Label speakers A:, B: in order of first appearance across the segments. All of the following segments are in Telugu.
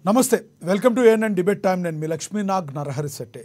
A: నమస్తే welcome to ANN debate time నేను మీ లక్ష్మీనాగ్ నరహరి శెట్టి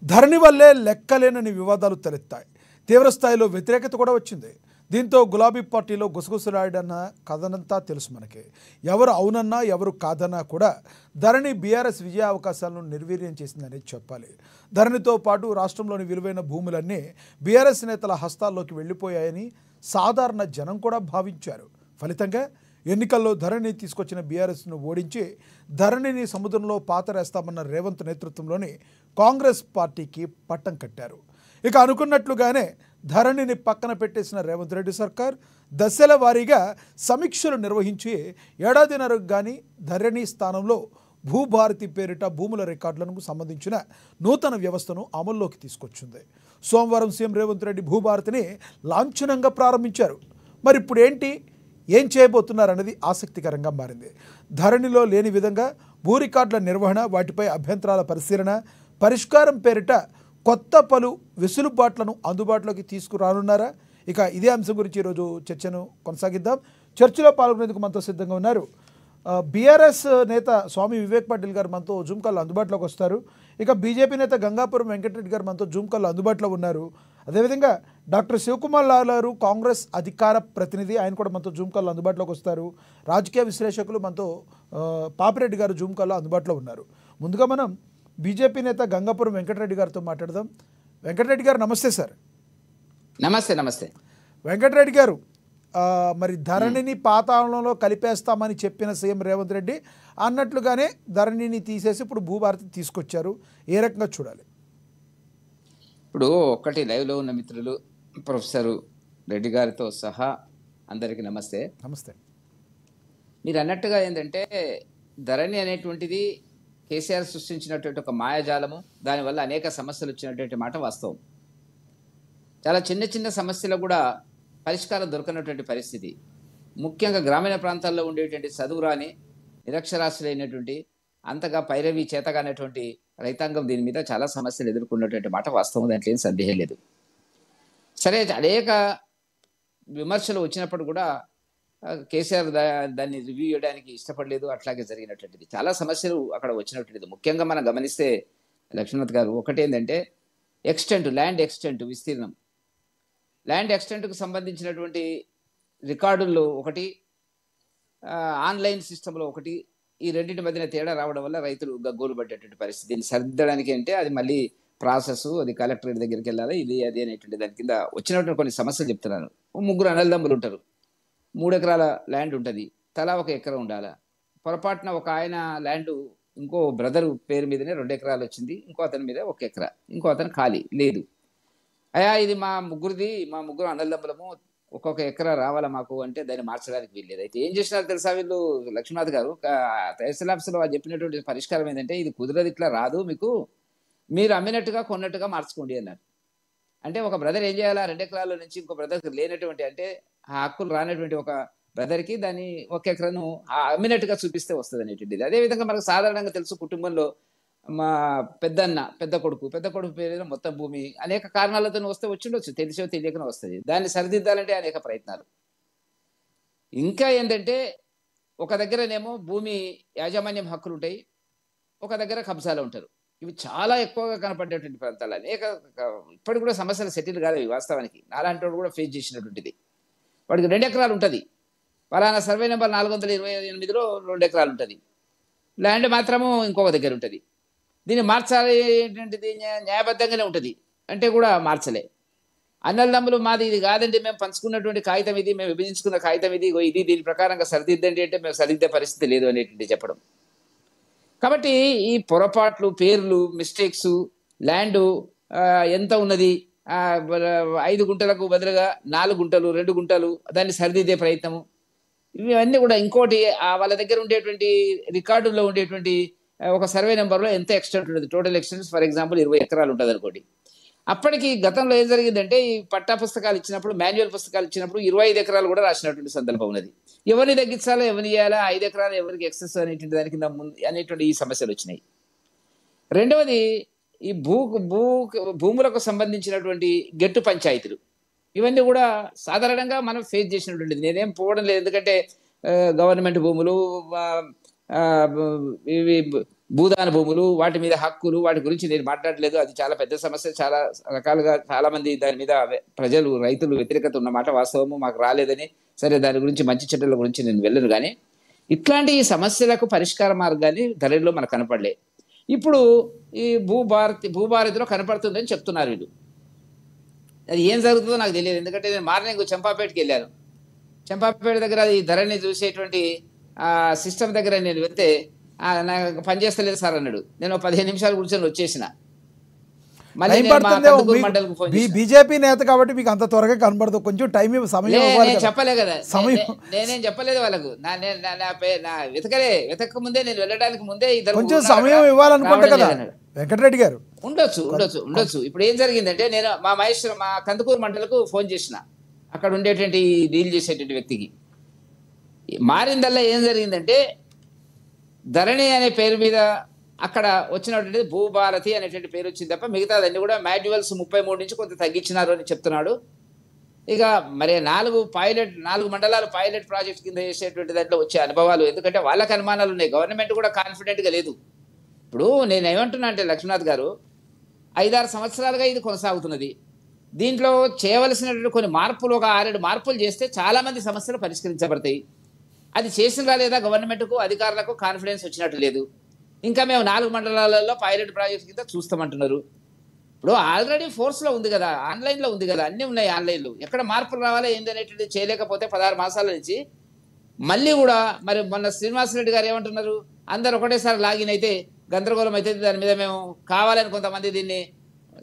A: ధరణి వల్లే లెక్కలేనని వివాదాలు తలెత్తాయి తీవ్ర స్థాయిలో వ్యతిరేకత కూడా వచ్చింది దీంతో గులాబీ పార్టీలో గుసగుసలాడన్న కథనంతా తెలుసు మనకి ఎవరు అవునన్నా ఎవరు కాదన్నా కూడా ధరణి బీఆర్ఎస్ విజయ అవకాశాలను నిర్వీర్యం చేసిందని చెప్పాలి ధరణితో పాటు రాష్ట్రంలోని విలువైన భూములన్నీ బీఆర్ఎస్ నేతల హస్తాల్లోకి వెళ్ళిపోయాయని సాధారణ జనం కూడా భావించారు ఫలితంగా ఎన్నికల్లో ధరణి తీసుకొచ్చిన బీఆర్ఎస్ను ఓడించి ధరణిని సముద్రంలో పాతరేస్తామన్న రేవంత్ నేతృత్వంలోని కాంగ్రెస్ పార్టీకి పట్టం కట్టారు ఇక అనుకున్నట్లుగానే ధరణిని పక్కన పెట్టేసిన రేవంత్ రెడ్డి సర్కార్ దశల వారీగా సమీక్షలు నిర్వహించి ఏడాదిన్నరకు కానీ ధరణి స్థానంలో భూభారతి పేరిట భూముల రికార్డులకు సంబంధించిన నూతన వ్యవస్థను అమల్లోకి తీసుకొచ్చింది సోమవారం సీఎం రేవంత్ రెడ్డి భూభారతిని లాంఛనంగా ప్రారంభించారు మరి ఇప్పుడు ఏంటి ఏం చేయబోతున్నారన్నది ఆసక్తికరంగా మారింది ధరణిలో లేని విధంగా భూ రికార్డుల నిర్వహణ వాటిపై అభ్యంతరాల పరిశీలన పరిష్కారం పేరిట కొత్త పలు వెసులుబాట్లను అందుబాటులోకి తీసుకురానున్నారా ఇక ఇదే అంశం గురించి ఈరోజు చర్చను కొనసాగిద్దాం చర్చలో పాల్గొనేందుకు మనతో సిద్ధంగా ఉన్నారు బీఆర్ఎస్ నేత స్వామి వివేక్ పాటిల్ గారు మనతో జూమ్ కాల్లో అందుబాటులోకి వస్తారు ఇక బీజేపీ నేత గంగాపురం వెంకటరెడ్డి గారు మనతో జూమ్ కాల్లో అందుబాటులో ఉన్నారు అదేవిధంగా డాక్టర్ శివకుమార్ లాల్ గారు కాంగ్రెస్ అధికార ప్రతినిధి ఆయన కూడా మనతో జూమ్ కాల్లో అందుబాటులోకి వస్తారు రాజకీయ విశ్లేషకులు మనతో పాపిరెడ్డి గారు జూమ్ కాల్లో అందుబాటులో ఉన్నారు ముందుగా మనం బీజేపీ నేత గంగాపురం వెంకటరెడ్డి గారితో మాట్లాడదాం వెంకటరెడ్డి గారు నమస్తే సార్
B: నమస్తే నమస్తే
A: వెంకటరెడ్డి గారు మరి ధరణిని పాతాళంలో కలిపేస్తామని చెప్పిన సీఎం రేవంత్ రెడ్డి అన్నట్లుగానే ధరణిని తీసేసి ఇప్పుడు భూభారతి తీసుకొచ్చారు ఏ రకంగా చూడాలి
B: ఇప్పుడు ఒక్కటి లైవ్లో ఉన్న మిత్రులు ప్రొఫెసర్ రెడ్డి గారితో సహా అందరికీ నమస్తే
A: నమస్తే
B: మీరు అన్నట్టుగా ఏంటంటే ధరణి అనేటువంటిది కేసీఆర్ సృష్టించినటువంటి ఒక మాయాజాలము దానివల్ల అనేక సమస్యలు వచ్చినటువంటి మాట వాస్తవం చాలా చిన్న చిన్న సమస్యలకు కూడా పరిష్కారం దొరకనటువంటి పరిస్థితి ముఖ్యంగా గ్రామీణ ప్రాంతాల్లో ఉండేటువంటి చదువురాని నిరక్షరాస్యులైనటువంటి అంతగా పైరవి చేతగానటువంటి రైతాంగం దీని మీద చాలా సమస్యలు ఎదుర్కొన్నటువంటి మాట వాస్తవం దాంట్లో ఏం సందేహం లేదు సరే అనేక విమర్శలు వచ్చినప్పుడు కూడా కేసీఆర్ దాన్ని రివ్యూ చేయడానికి ఇష్టపడలేదు అట్లాగే జరిగినటువంటిది చాలా సమస్యలు అక్కడ వచ్చినటువంటిది ముఖ్యంగా మనం గమనిస్తే లక్ష్మణ్ గారు ఒకటి ఏంటంటే ల్యాండ్ ఎక్స్టెంట్ విస్తీర్ణం ల్యాండ్ ఎక్స్టెంట్కు సంబంధించినటువంటి రికార్డుల్లో ఒకటి ఆన్లైన్ సిస్టంలో ఒకటి ఈ రెండింటి మధ్యన తేడా రావడం వల్ల రైతులు గగ్గోలు పట్టేటువంటి పరిస్థితి దీన్ని సరిదిద్దడానికి అంటే అది మళ్ళీ ప్రాసెస్ అది కలెక్టరేట్ దగ్గరికి వెళ్ళాలి ఇది అది అనేటువంటి దాని కింద వచ్చినటువంటి కొన్ని సమస్యలు చెప్తున్నాను ముగ్గురు అన్నదమ్ములు ఉంటారు 3 ఎకరాల ల్యాండ్ ఉంటుంది తలా 1 ఎకరం ఉండాలా పొరపాటున ఒక ఆయన ల్యాండ్ ఇంకో బ్రదర్ పేరు మీదనే 2 ఎకరాలు వచ్చింది ఇంకో అతని మీద 1 ఎకరా ఇంకో అతను ఖాళీ లేదు అయ్యా ఇది మా ముగ్గురు అన్నదమ్ములము ఒక్కొక్క ఎకరా రావాలా మాకు అంటే దాన్ని మార్చడానికి వీల్లేదు అయితే ఏం చేసినారు తెలుసా వీళ్ళు లక్ష్మీనాథ్ గారు తహసీల్ ఆఫీసులో చెప్పినటువంటి పరిష్కారం ఏంటంటే ఇది కుదరదు ఇట్లా రాదు మీకు మీరు అమ్మినట్టుగా కొన్నట్టుగా మార్చుకోండి అన్నారు అంటే ఒక బ్రదర్ ఏం చేయాలా 2 ఎకరాల నుంచి ఇంకో బ్రదర్కి లేనటువంటి అంటే ఆ హక్కులు రానటువంటి ఒక బ్రదర్కి దాన్ని 1 ఎకరాను అమ్మినట్టుగా చూపిస్తే వస్తుంది అనేటువంటిది అదేవిధంగా మనకు సాధారణంగా తెలుసు కుటుంబంలో మా పెద్ద కొడుకు పేరు మొత్తం భూమి అనేక కారణాలతో వస్తే వచ్చిండొచ్చు తెలిసో తెలియకనే వస్తుంది దాన్ని సరిదిద్దాలంటే అనేక ప్రయత్నాలు ఇంకా ఏంటంటే ఒక దగ్గరనేమో భూమి యాజమాన్యం హక్కులు ఉంటాయి ఒక దగ్గర కబ్జాలు ఉంటారు ఇవి చాలా ఎక్కువగా కనపడేటువంటి ప్రాంతాలు అనేక ఇప్పటికి కూడా సమస్యలు సెటిల్ కాదు వాస్తవానికి నాలాంటి వాడు కూడా ఫేస్ చేసినటువంటిది వాడికి 2 ఎకరాలు ఉంటుంది పలానా సర్వే నెంబర్ 428లో 2 ఎకరాలు ఉంటుంది ల్యాండ్ మాత్రము ఇంకొక దగ్గర ఉంటుంది దీన్ని మార్చాలి ఏంటంటే న్యాయబద్ధంగానే ఉంటుంది అంటే కూడా మార్చలే అన్నదమ్ములు మాది ఇది కాదండి మేము పంచుకున్నటువంటి కాగితం ఇది మేము విభజించుకున్న కాగితం ఇది ఇది దీని ప్రకారంగా సరిదిద్దండి అంటే మేము సరిదిద్దే పరిస్థితి లేదు అనేటువంటి చెప్పడం కాబట్టి ఈ పొరపాట్లు పేర్లు మిస్టేక్స్ ల్యాండ్ ఎంత ఉన్నది 5 గుంటలకు బదులుగా 4 గుంటలు 2 గుంటలు దాన్ని సరిదిద్దే ప్రయత్నము ఇవన్నీ కూడా ఇంకోటి వాళ్ళ దగ్గర ఉండేటువంటి రికార్డుల్లో ఉండేటువంటి ఒక సర్వే నెంబర్లో ఎంత ఎక్స్టెంట్ ఉంటుంది టోటల్ ఎక్స్టెంట్ ఫర్ ఎగ్జాంపుల్ 20 ఎకరాలు ఉంటుంది అనుకోండి అప్పటికి గతంలో ఏం జరిగిందంటే ఈ పట్టా పుస్తకాలు ఇచ్చినప్పుడు మాన్యువల్ పుస్తకాలు ఇచ్చినప్పుడు 25 ఎకరాలు కూడా రాసినటువంటి సందర్భం ఉన్నది ఎవరిని తగ్గించాలో ఎవరిని చేయాలా 5 ఎకరాలు ఎవరికి ఎక్సెస్ అనేటువంటి దానికి అనేటువంటి ఈ సమస్యలు వచ్చినాయి రెండవది ఈ భూములకు సంబంధించినటువంటి గెట్టు పంచాయతీలు ఇవన్నీ కూడా సాధారణంగా మనం ఫేస్ చేసినటువంటిది నేనేం పోవడం లేదు ఎందుకంటే గవర్నమెంట్ భూములు ఇవి భూదాన భూములు, వాటి మీద హక్కులు, వాటి గురించి నేను మాట్లాడలేదు. అది చాలా పెద్ద సమస్య. చాలా రకాలుగా చాలా మంది దాని మీద ప్రజలు, రైతులు వ్యతిరేకత ఉన్నమాట వాస్తవము. మాకు రాలేదని, సరే దాని గురించి మంచి చెడ్డల గురించి నేను వెళ్ళను. కానీ ఇట్లాంటి ఈ సమస్యలకు పరిష్కార మార్గాన్ని ధరలో మనకు కనపడలే. ఇప్పుడు ఈ భూభారతిలో కనపడుతుందని చెప్తున్నారు వీళ్ళు. అది ఏం జరుగుతుందో నాకు తెలియదు. ఎందుకంటే నేను మార్నింగ్ చంపాపేటకి వెళ్ళాను. చంపాపేట దగ్గర ఈ ధరని చూసేటువంటి సిస్టమ్ దగ్గర నేను వెళ్తే నాకు పనిచేస్తలేదు సార్ అన్నాడు. నేను 15 నిమిషాలు కూర్చొని వచ్చేసిన. మళ్ళీ మండలికి ఫోన్ చేసిన.
A: బీజేపీ నేత కాబట్టి మీకు అంత త్వరగా కనబడదు, కొంచెం టైం సమయం
B: చెప్పలే కదా, నేనేం చెప్పలేదు వాళ్ళకు. నా వెతక ముందే, నేను వెళ్ళడానికి ముందే
A: కొంచెం సమయం ఇవ్వాలనుకుంటా కదా వెంకటరెడ్డి గారు.
B: ఉండొచ్చు. ఇప్పుడు ఏం జరిగిందంటే, నేను మా కందుకూరు మండలకు ఫోన్ చేసిన, అక్కడ ఉండేటువంటి డీల్ చేసేటువంటి వ్యక్తికి. మారిందల్లా ఏం జరిగిందంటే, ధరణి అనే పేరు మీద అక్కడ వచ్చినటువంటి భూభారతి అనేటువంటి పేరు వచ్చింది తప్ప మిగతాదన్నీ కూడా మాన్యువల్స్ 33 నుంచి కొంత తగ్గించినారు అని చెప్తున్నాడు. ఇక మరి 4 మండలాలు పైలట్ ప్రాజెక్ట్ కింద చేసేటువంటి దాంట్లో వచ్చే అనుభవాలు, ఎందుకంటే వాళ్ళకి అనుమానాలు ఉన్నాయి. గవర్నమెంట్ కూడా కాన్ఫిడెంట్గా లేదు. ఇప్పుడు నేను ఏమంటున్నా అంటే లక్ష్మీనాథ్ గారు, 5-6 సంవత్సరాలుగా ఇది కొనసాగుతున్నది. దీంట్లో చేయవలసినటువంటి కొన్ని మార్పులు, ఒక 6-7 మార్పులు చేస్తే చాలామంది సమస్యలు పరిష్కరించబడతాయి. అది చేసినరా లేదా గవర్నమెంట్కు, అధికారులకు కాన్ఫిడెన్స్ వచ్చినట్టు లేదు. ఇంకా మేము 4 మండలాలలో పైలట్ ప్రాజెక్ట్ కింద చూస్తామంటున్నారు. ఇప్పుడు ఆల్రెడీ ఫోర్స్లో ఉంది కదా, ఆన్లైన్లో ఉంది కదా, అన్నీ ఉన్నాయి ఆన్లైన్లో. ఎక్కడ మార్పులు రావాలా ఏంది అనేటువంటి చేయలేకపోతే 16 మాసాల నుంచి మళ్ళీ కూడా మరి మొన్న శ్రీనివాసరెడ్డి గారు ఏమంటున్నారు, అందరు ఒకటేసారి లాగిన్ అయితే గందరగోళం అయితే దాని మీద మేము కావాలని కొంతమంది దీన్ని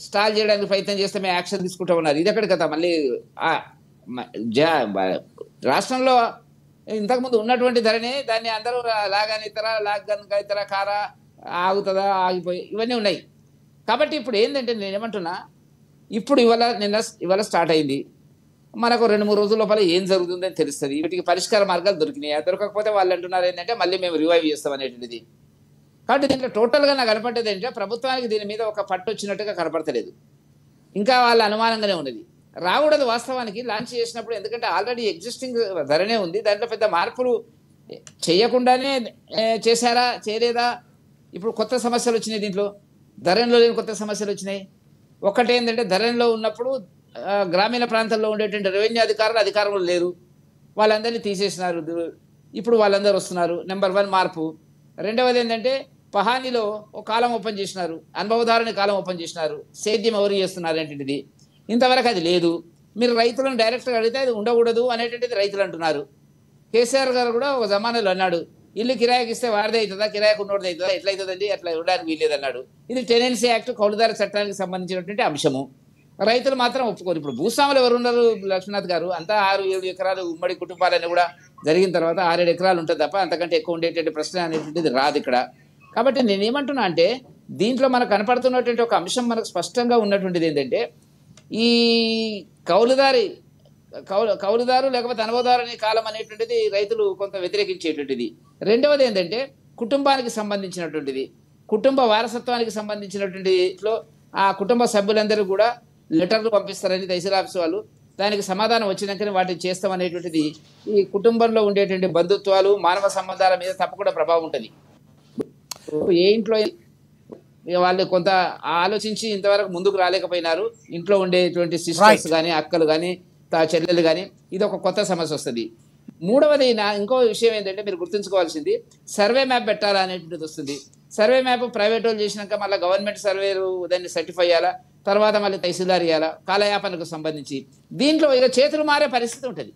B: స్టాల్ చేయడానికి ప్రయత్నం చేస్తే మేము యాక్షన్ తీసుకుంటా ఉన్నారు. ఇది ఎక్కడి కదా మళ్ళీ రాష్ట్రంలో ఇంతకుముందు ఉన్నటువంటి ధరనే దాన్ని అందరూ లాగనితరా కారా ఆగుతుందా, ఆగిపోయి ఇవన్నీ ఉన్నాయి. కాబట్టి ఇప్పుడు ఏంటంటే నేను ఏమంటున్నా, ఇప్పుడు ఇవాళ స్టార్ట్ అయింది. మనకు 2-3 రోజుల లోపల ఏం జరుగుతుందని తెలుస్తుంది. వీటికి పరిష్కార మార్గాలు దొరికినాయి. దొరకకపోతే వాళ్ళు అంటున్నారు ఏంటంటే మళ్ళీ మేము రివైవ్ చేస్తాం అనేటువంటిది. కాబట్టి దీంట్లో టోటల్గా నాకు కనపడ్డది ఏంటంటే, ప్రభుత్వానికి దీని మీద ఒక పట్టు వచ్చినట్టుగా కనపడతలేదు. ఇంకా వాళ్ళ అనుమానంగానే ఉన్నది. రాకూడదు వాస్తవానికి లాంచ్ చేసినప్పుడు, ఎందుకంటే ఆల్రెడీ ఎగ్జిస్టింగ్ ధరనే ఉంది. దాంట్లో పెద్ద మార్పులు చేయకుండానే చేశారా, చేయలేదా? ఇప్పుడు కొత్త సమస్యలు వచ్చినాయి, దీంట్లో ధరణిలో లేని కొత్త సమస్యలు వచ్చినాయి. ఒకటేంటంటే, ధరణిలో ఉన్నప్పుడు గ్రామీణ ప్రాంతాల్లో ఉండేటువంటి రెవెన్యూ అధికారులు లేరు, వాళ్ళందరినీ తీసేసినారు. ఇప్పుడు వాళ్ళందరూ వస్తున్నారు. నెంబర్ 1 మార్పు. రెండవది ఏంటంటే, పహానీలో ఒక కాలం ఓపెన్ చేసినారు, అనుభవధారణ కాలం ఓపెన్ చేసినారు. సేద్యం ఎవరు చేస్తున్నారు ఏంటిది, ఇంతవరకు అది లేదు. మీరు రైతులను డైరెక్ట్గా అడిగితే అది ఉండకూడదు అనేటువంటిది రైతులు అంటున్నారు. కేసీఆర్ గారు కూడా ఒక జమానాలో అన్నాడు, ఇల్లు కిరాయికి ఇస్తే వారిదే అవుతుందా, కిరాయికి ఉన్నోడిది అవుతుందా, ఎట్లయితుందండి, అట్లా ఉండడానికి వీల్లేదన్నాడు. ఇది టెనెన్సీ యాక్ట్, కౌలుదారు చట్టానికి సంబంధించినటువంటి అంశము. రైతులు మాత్రం ఒప్పుకోరు. ఇప్పుడు భూస్వాములు ఎవరు ఉన్నారు లక్ష్మీనాథ్ గారు, అంతా 6-7 ఎకరాలు ఉమ్మడి కుటుంబాలన్నీ కూడా జరిగిన తర్వాత 6-7 ఎకరాలు ఉంటుంది తప్ప అంతకంటే ఎక్కువ ఉండేటువంటి ప్రశ్న అనేటువంటిది రాదు ఇక్కడ. కాబట్టి నేనేమంటున్నా అంటే, దీంట్లో మనకు కనపడుతున్నటువంటి ఒక అంశం మనకు స్పష్టంగా ఉన్నటువంటిది ఏంటంటే, ఈ కౌలుదారు లేకపోతే అనుభవదారు అనే కాలం అనేటువంటిది రైతులు కొంత వ్యతిరేకించేటువంటిది. రెండవది ఏంటంటే, కుటుంబానికి సంబంధించినటువంటిది, కుటుంబ వారసత్వానికి సంబంధించినటువంటిలో ఆ కుటుంబ సభ్యులందరూ కూడా లెటర్లు పంపిస్తారని తహసీల్ ఆఫీస్ వాళ్ళు. దానికి సమాధానం వచ్చినాకనే వాటిని చేస్తామనేటువంటిది ఈ కుటుంబంలో ఉండేటువంటి బంధుత్వాలు, మానవ సంబంధాల మీద తప్పకుండా ప్రభావం ఉంటుంది. ఏ ఇంట్లో వాళ్ళు కొంత ఆలోచించి ఇంతవరకు ముందుకు రాలేకపోయినారు. ఇంట్లో ఉండేటువంటి సిస్టర్స్ కానీ, అక్కలు కానీ, చెల్లెలు కానీ, ఇది ఒక కొత్త సమస్య వస్తుంది. మూడవది ఇంకో విషయం ఏంటంటే, మీరు గుర్తుంచుకోవాల్సింది, సర్వే మ్యాప్ పెట్టాలా అనేటువంటిది వస్తుంది. సర్వే మ్యాప్ ప్రైవేట్ వాళ్ళు చేసినాక మళ్ళీ గవర్నమెంట్ సర్వేలు దాన్ని సర్టిఫై చేయాలా, తర్వాత మళ్ళీ తహసీల్దార్ ఇవ్వాలా, కాలయాపనకు సంబంధించి. దీంట్లో ఇక చేతులు మారే పరిస్థితి ఉంటుంది,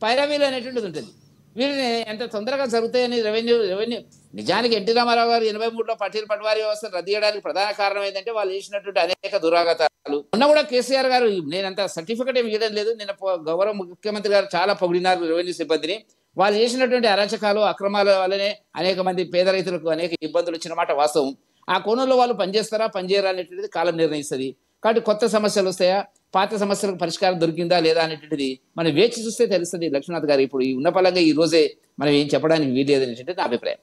B: పైరవీలు అనేటువంటిది ఉంటుంది. వీటిని ఎంత తొందరగా జరుగుతాయని రెవెన్యూ నిజానికి ఎన్టీ రామారావు గారు 83లో పటేల్ పట్వారీ వ్యవస్థను రద్దు చేయడానికి ప్రధాన కారణం ఏంటంటే, వాళ్ళు చేసినటువంటి అనేక దురాగతాలు. మొన్న కూడా కేసీఆర్ గారు, నేనంత సర్టిఫికెట్ ఏమి ఇవ్వడం లేదు, నిన్న గౌరవ ముఖ్యమంత్రి గారు చాలా పొగిడినారు రెవెన్యూ సిబ్బందిని. వాళ్ళు చేసినటువంటి అరాచకాలు, అక్రమాల వల్లనే అనేక మంది పేద రైతులకు అనేక ఇబ్బందులు వచ్చిన మాట వాస్తవం. ఆ కోణంలో వాళ్ళు పనిచేస్తారా, పనిచేయరా అనేటువంటిది కాలం నిర్ణయిస్తుంది. కాబట్టి కొత్త సమస్యలు వస్తాయా, పాత సమస్యలకు పరిష్కారం దొరికిందా లేదా అనేటువంటిది మనం వేచి చూస్తే తెలుస్తుంది. లక్ష్మీనాథ్ గారు, ఇప్పుడు ఈ ఉన్న పలంగా ఈ రోజే మనం ఏం చెప్పడానికి వీల్లేదు అనేటువంటి నా అభిప్రాయం.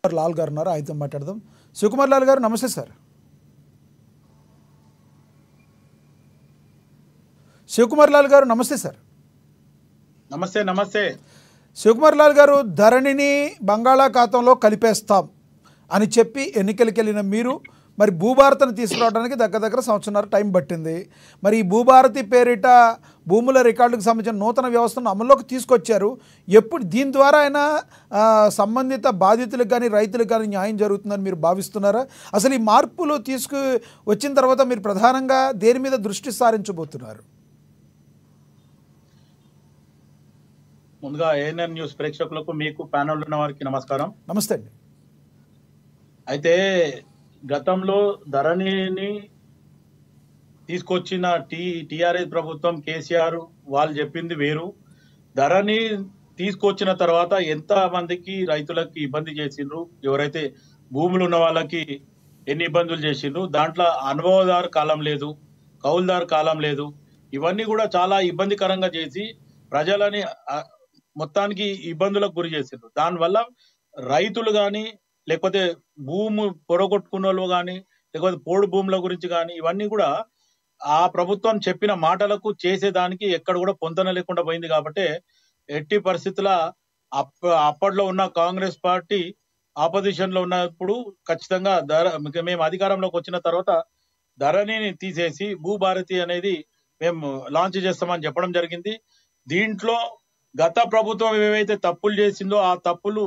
A: లాల్ గారు ఉన్నారు, ఆయనతో మాట్లాడదాం. శివకుమార్ లాల్ గారు నమస్తే సార్. శివకుమార్ లాల్ గారు నమస్తే సార్.
C: నమస్తే నమస్తే.
A: శివకుమార్ లాల్ గారు, ధరణిని బంగాళాఖాతంలో కలిపేస్తాం అని చెప్పి ఎన్నికలకు వెళ్ళిన మీరు మరి భూభారతిని తీసుకురావడానికి దగ్గర సంవత్సరాల టైం పట్టింది. మరి ఈ భూభారతి పేరిట భూముల రికార్డులకు సంబంధించిన నూతన వ్యవస్థను అమల్లోకి తీసుకొచ్చారు. ఎప్పుడు దీని ద్వారా అయినా సంబంధిత బాధితులకు కానీ రైతులకు కానీ న్యాయం జరుగుతుందని మీరు భావిస్తున్నారా? అసలు ఈ మార్పులు వచ్చిన తర్వాత మీరు ప్రధానంగా దేని మీద దృష్టి సారించబోతున్నారు?
C: ముందుగా ఏఎన్ఎన్ న్యూస్ ప్రేక్షకులకు, మీకు ప్యానల్ ఉన్న వారికి నమస్కారం.
A: నమస్తే అండి.
C: అయితే గతంలో ధరణిని తీసుకొచ్చిన టిఆర్ఎస్ ప్రభుత్వం, కేసీఆర్ వాళ్ళు చెప్పింది వేరు. ధరణి తీసుకొచ్చిన తర్వాత ఎంత మందికి రైతులకి ఇబ్బంది చేసిండ్రు, ఎవరైతే భూములు ఉన్న వాళ్ళకి ఎన్ని ఇబ్బందులు చేసిండ్రు, దాంట్లో అనుభవదారు కాలం లేదు, కౌలుదారు కాలం లేదు, ఇవన్నీ కూడా చాలా ఇబ్బందికరంగా చేసి ప్రజలని మొత్తానికి ఇబ్బందులకు గురి చేసిండ్రు. దానివల్ల రైతులు కానీ, లేకపోతే భూమి పొరగొట్టుకున్న వాళ్ళు కానీ, లేకపోతే పోడు భూముల గురించి కానీ, ఇవన్నీ కూడా ఆ ప్రభుత్వం చెప్పిన మాటలకు చేసేదానికి ఎక్కడ కూడా పొంతన లేకుండా పోయింది. కాబట్టి ఎట్టి పరిస్థితుల అప్పట్లో ఉన్న కాంగ్రెస్ పార్టీ ఆపోజిషన్ లో ఉన్నప్పుడు ఖచ్చితంగా మేము అధికారంలోకి వచ్చిన తర్వాత ధరణిని తీసేసి భూభారతి అనేది మేము లాంచ్ చేస్తామని చెప్పడం జరిగింది. దీంట్లో గత ప్రభుత్వం ఏవైతే తప్పులు చేసిందో ఆ తప్పులు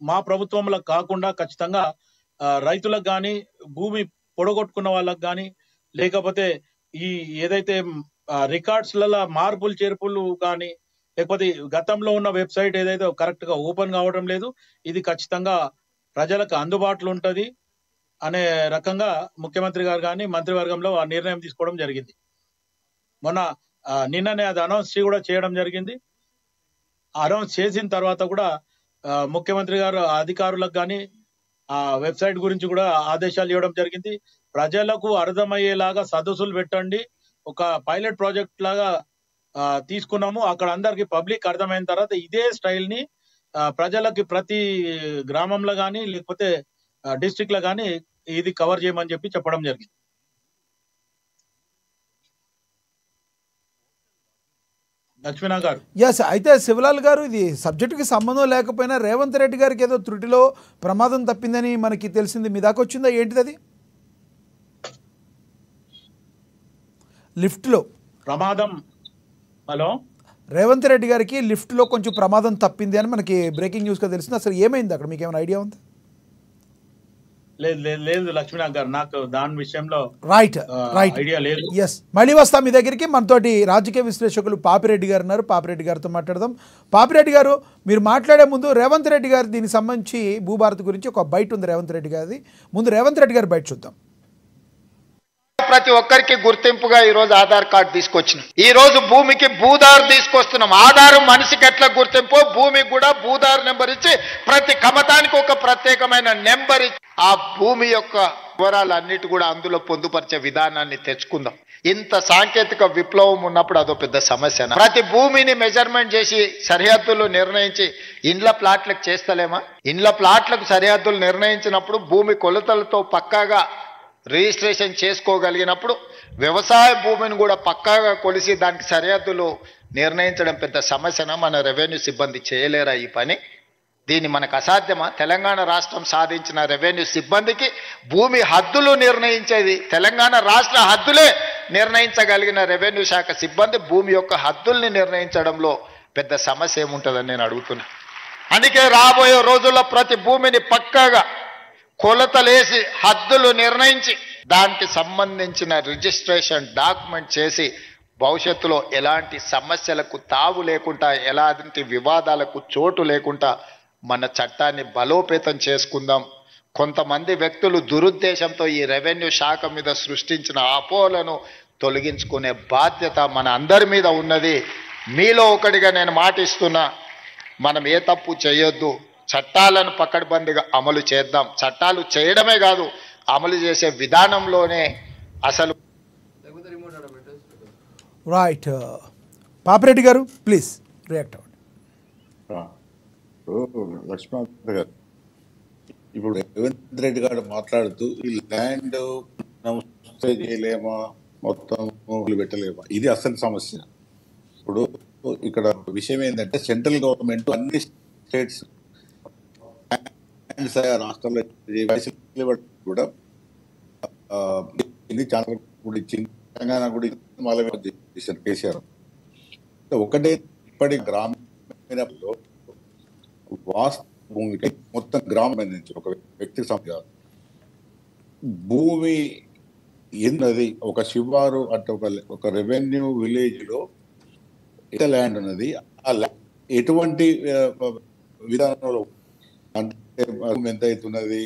C: మా ప్రభుత్వంలో కాకుండా ఖచ్చితంగా రైతులకు కానీ, భూమి పొడగొట్టుకున్న వాళ్ళకి కానీ, లేకపోతే ఈ ఏదైతే రికార్డ్స్లలో మార్పులు చేర్పులు కానీ, లేకపోతే గతంలో ఉన్న వెబ్సైట్ ఏదైతే కరెక్ట్ గా ఓపెన్ కావడం లేదు, ఇది ఖచ్చితంగా ప్రజలకు అందుబాటులో ఉంటది అనే రకంగా ముఖ్యమంత్రి గారు కానీ మంత్రివర్గంలో ఆ నిర్ణయం తీసుకోవడం జరిగింది. మొన్న నిన్ననే అది అనౌన్స్ కూడా చేయడం జరిగింది. అనౌన్స్ చేసిన తర్వాత కూడా ముఖ్యమంత్రి గారు అధికారులకు కానీ ఆ వెబ్సైట్ గురించి కూడా ఆదేశాలు ఇవ్వడం జరిగింది. ప్రజలకు అర్థమయ్యేలాగా సదస్సులు పెట్టండి, ఒక పైలట్ ప్రాజెక్ట్ లాగా తీసుకున్నాము. అక్కడ అందరికి పబ్లిక్ అర్థమైన తర్వాత ఇదే స్టైల్ ని ప్రజలకి ప్రతి గ్రామంలో కానీ, లేకపోతే డిస్ట్రిక్ట్ లో కానీ ఇది కవర్ చేయమని చెప్పడం జరిగింది. లక్ష్మీనా గారు.
A: ఎస్, అయితే శివలాల్ గారు, ఇది సబ్జెక్టుకి సంబంధం లేకపోయినా రేవంత్ రెడ్డి గారికి ఏదో త్రుటిలో ప్రమాదం తప్పిందని మనకి తెలిసింది. మీ దాకా వచ్చిందా? ఏంటిది అది? లిఫ్ట్లో
C: ప్రమాదం. హలో,
A: రేవంత్ రెడ్డి గారికి లిఫ్ట్లో కొంచెం ప్రమాదం తప్పింది అని మనకి బ్రేకింగ్ న్యూస్గా తెలిసింది. అసలు ఏమైంది అక్కడ? మీకు ఏమైనా ఐడియా ఉందా?
C: లేదు లక్ష్మీనాథ్ గారు, నాకు దాని విషయంలో
A: రైట్
C: ఐడియా లేదు.
A: ఎస్, మళ్ళీ వస్తాం మీ దగ్గరికి. మనతోటి రాజకీయ విశ్లేషకులు పాపిరెడ్డి గారు ఉన్నారు. పాపిరెడ్డి గారితో మాట్లాడదాం. పాపిరెడ్డి గారు, మీరు మాట్లాడే ముందు రేవంత్ రెడ్డి గారు దీనికి సంబంధించి భూభారతి గురించి ఒక బయట ఉంది రేవంత్ రెడ్డి గారిది. ముందు రేవంత్ రెడ్డి గారు బయట చూద్దాం.
D: ప్రతి ఒక్కరికి గుర్తింపుగా ఈ రోజు ఆధార్ కార్డు తీసుకొచ్చినాం. ఈ రోజు భూమికి భూదారు తీసుకొస్తున్నాం. ఆధారం మనిషికి ఎట్లా గుర్తింపో భూమికి కూడా భూదారు నెంబర్ ఇచ్చి ప్రతి కమతానికి ఒక ప్రత్యేకమైన నెంబర్ ఇచ్చి ఆ భూమి యొక్క వివరాలన్నిటి కూడా అందులో పొందుపరిచే విధానాన్ని తెచ్చుకుందాం. ఇంత సాంకేతిక విప్లవం ఉన్నప్పుడు అదో పెద్ద సమస్య. ప్రతి భూమిని మెజర్మెంట్ చేసి సరిహద్దులు నిర్ణయించి ఇండ్ల ప్లాట్లకు చేస్తలేమా? ఇండ్ల ప్లాట్లకు సరిహద్దులు నిర్ణయించినప్పుడు భూమి కొలతలతో పక్కాగా రిజిస్ట్రేషన్ చేసుకోగలిగినప్పుడు వ్యవసాయ భూమిని కూడా పక్కాగా కొలిసి దానికి సరిహద్దులు నిర్ణయించడం పెద్ద సమస్యన? మన రెవెన్యూ సిబ్బంది చేయలేరా ఈ పని? దీన్ని మనకు అసాధ్యమా? తెలంగాణ రాష్ట్రం సాధించిన రెవెన్యూ సిబ్బందికి భూమి హద్దులు నిర్ణయించేది తెలంగాణ రాష్ట్ర హద్దులే నిర్ణయించగలిగిన రెవెన్యూ శాఖ సిబ్బంది భూమి యొక్క హద్దుల్ని నిర్ణయించడంలో పెద్ద సమస్య ఏముంటుందని నేను అడుగుతున్నా. అందుకే రాబోయే రోజుల్లో ప్రతి భూమిని పక్కాగా కొలతలేసి హద్దులు నిర్ణయించి దానికి సంబంధించిన రిజిస్ట్రేషన్ డాక్యుమెంట్ చేసి భవిష్యత్తులో ఎలాంటి సమస్యలకు తావు లేకుండా, ఎలాంటి వివాదాలకు చోటు లేకుండా మన చట్టాన్ని బలోపేతం చేసుకుందాం. కొంతమంది వ్యక్తులు దురుద్దేశంతో ఈ రెవెన్యూ శాఖ మీద సృష్టించిన అపోహలను తొలగించుకునే బాధ్యత మన అందరి మీద ఉన్నది. మీలో ఒకటిగా నేను మాటిస్తున్నా, మనం ఏ తప్పు చేయొద్దు, చట్టాలను పకడ్బందీగా అమలు చేద్దాం. చట్టాలు చేయడమే కాదు, అమలు చేసే విధానంలోనే అసలు.
A: రైట్, పాపిరెడ్డి గారు ప్లీజ్ రియాక్ట్ అవ్వండి.
E: లక్ష్మణ్ గారు, ఇప్పుడు రేవంత్ రెడ్డి గారు మాట్లాడుతూ ఈ ల్యాండ్ చేయలేమా, మొత్తం పెట్టలేమా, ఇది అసలు సమస్య. ఇప్పుడు ఇక్కడ విషయం ఏంటంటే సెంట్రల్ గవర్నమెంట్ అన్ని స్టేట్స్ రాష్ట్రాల్లో కూడా ఇది చాలా కూడా ఇచ్చింది, తెలంగాణ కూడా ఇచ్చింది, మళ్ళీ చేశారు కేసీఆర్. ఒకటే ఇప్పటి గ్రామీణ వాస్తవ భూమికి మొత్తం గ్రామం నుంచి ఒక వ్యక్తి కాదు, భూమి ఎన్నది ఒక శివారు అంటే ఒక రెవెన్యూ విలేజ్ లో ల్యాండ్ ఉన్నది. ఆ ఎటువంటి విధానంలో అంటే భూమి ఎంత అవుతున్నది,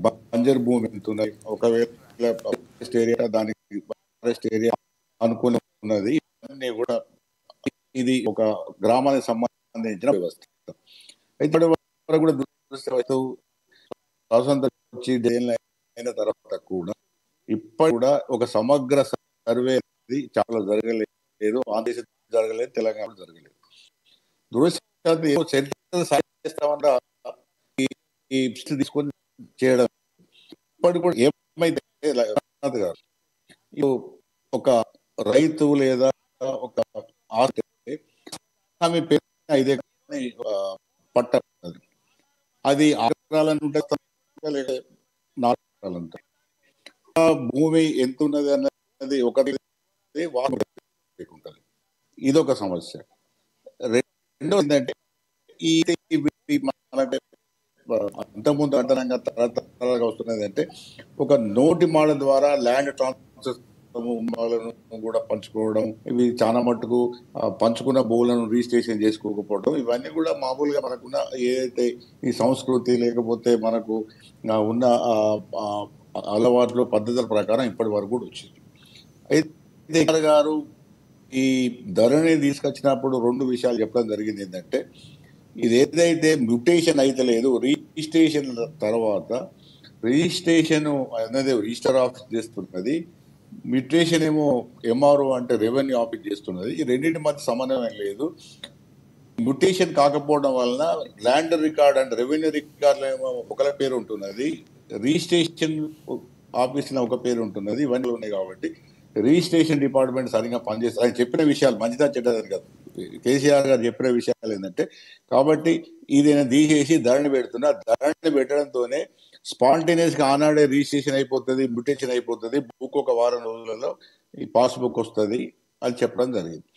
E: బంజర్ భూమి ఎంత ఉన్నది, ఒకవేళ ఫారెస్ట్ ఏరియా దానికి ఫారెస్ట్ ఏరియా అనుకుని ఉన్నది, ఇవన్నీ కూడా ఇది ఒక గ్రామానికి సంబంధించిన వ్యవస్థ. అయితే కూడా స్వాతంత్రం వచ్చి అయిన తర్వాత కూడా ఇప్పటి కూడా ఒక సమగ్ర సర్వే అనేది చాలా జరగలేదు, ఆంధ్రప్రదేశ్ జరగలేదు, తెలంగాణ జరగలేదు. దురదృష్టం చేస్తామన్న ఈ తీసుకొని చేయడం ఇప్పటి కూడా ఏమైతే ఒక రైతు లేదా ఒక ఆస్తి ఇదే పట్ట అది 6 ఎకరాలను ఉంటుంది, 4 ఎకరాలు ఉంటాయి. భూమి ఎంత ఉన్నది అన్నది ఒకటి ఉంటుంది, ఇదొక సమస్య. రెండో ఏంటంటే ఈ అంతకుముందు అంతరంగా తరతరాలుగా వస్తున్నది అంటే ఒక నోటి మాడ ద్వారా ల్యాండ్ ట్రాన్స్ఫర్ కూడా పంచుకోవడం, ఇవి చాలా మట్టుకు పంచుకున్న భూములను రిజిస్ట్రేషన్ చేసుకోకపోవడం, ఇవన్నీ కూడా మామూలుగా మనకున్న ఏదైతే ఈ సంస్కృతి లేకపోతే మనకు ఉన్న అలవాట్లు పద్ధతుల ప్రకారం ఇప్పటి వరకు కూడా వచ్చింది. అయితే గారు ఈ ధరని తీసుకొచ్చినప్పుడు 2 విషయాలు చెప్పడం జరిగింది. ఏంటంటే ఇది ఏదైతే మ్యూటేషన్ అయితే లేదు, రిజిస్ట్రేషన్ తర్వాత రిజిస్ట్రేషన్ అనేది రిజిస్టర్ ఆఫీస్ చేస్తున్నది, మ్యూటేషన్ ఏమో ఎంఆర్ఓ అంటే రెవెన్యూ ఆఫీస్ చేస్తున్నది. ఈ రెండింటి మధ్య సమన్వయం లేదు. మ్యూటేషన్ కాకపోవడం వలన ల్యాండ్ రికార్డ్ అంటే రెవెన్యూ రికార్డులో ఏమో ఒకరి పేరు ఉంటున్నది, రిజిస్ట్రేషన్ ఆఫీస్లో ఒక పేరు ఉంటున్నది, ఇవన్నీ ఉన్నాయి. కాబట్టి రిజిస్ట్రేషన్ డిపార్ట్మెంట్ సరిగ్గా పనిచేస్తారు. ఆయన చెప్పిన విషయాలు మంచిదా చెడ్డదని కాదు, కేసీఆర్ గారు చెప్పిన విషయాలు ఏంటంటే కాబట్టి ఇది తీసేసి ధరణి పెడుతున్నా, ధరణి పెట్టడంతోనే స్పాంటేనియస్ గా ఆనాడే రిజిస్ట్రేషన్ అయిపోతుంది, మ్యూటేషన్ అయిపోతుంది, బుక్ ఒక వారం రోజులలో ఈ పాస్బుక్ వస్తుంది అని చెప్పడం జరిగింది.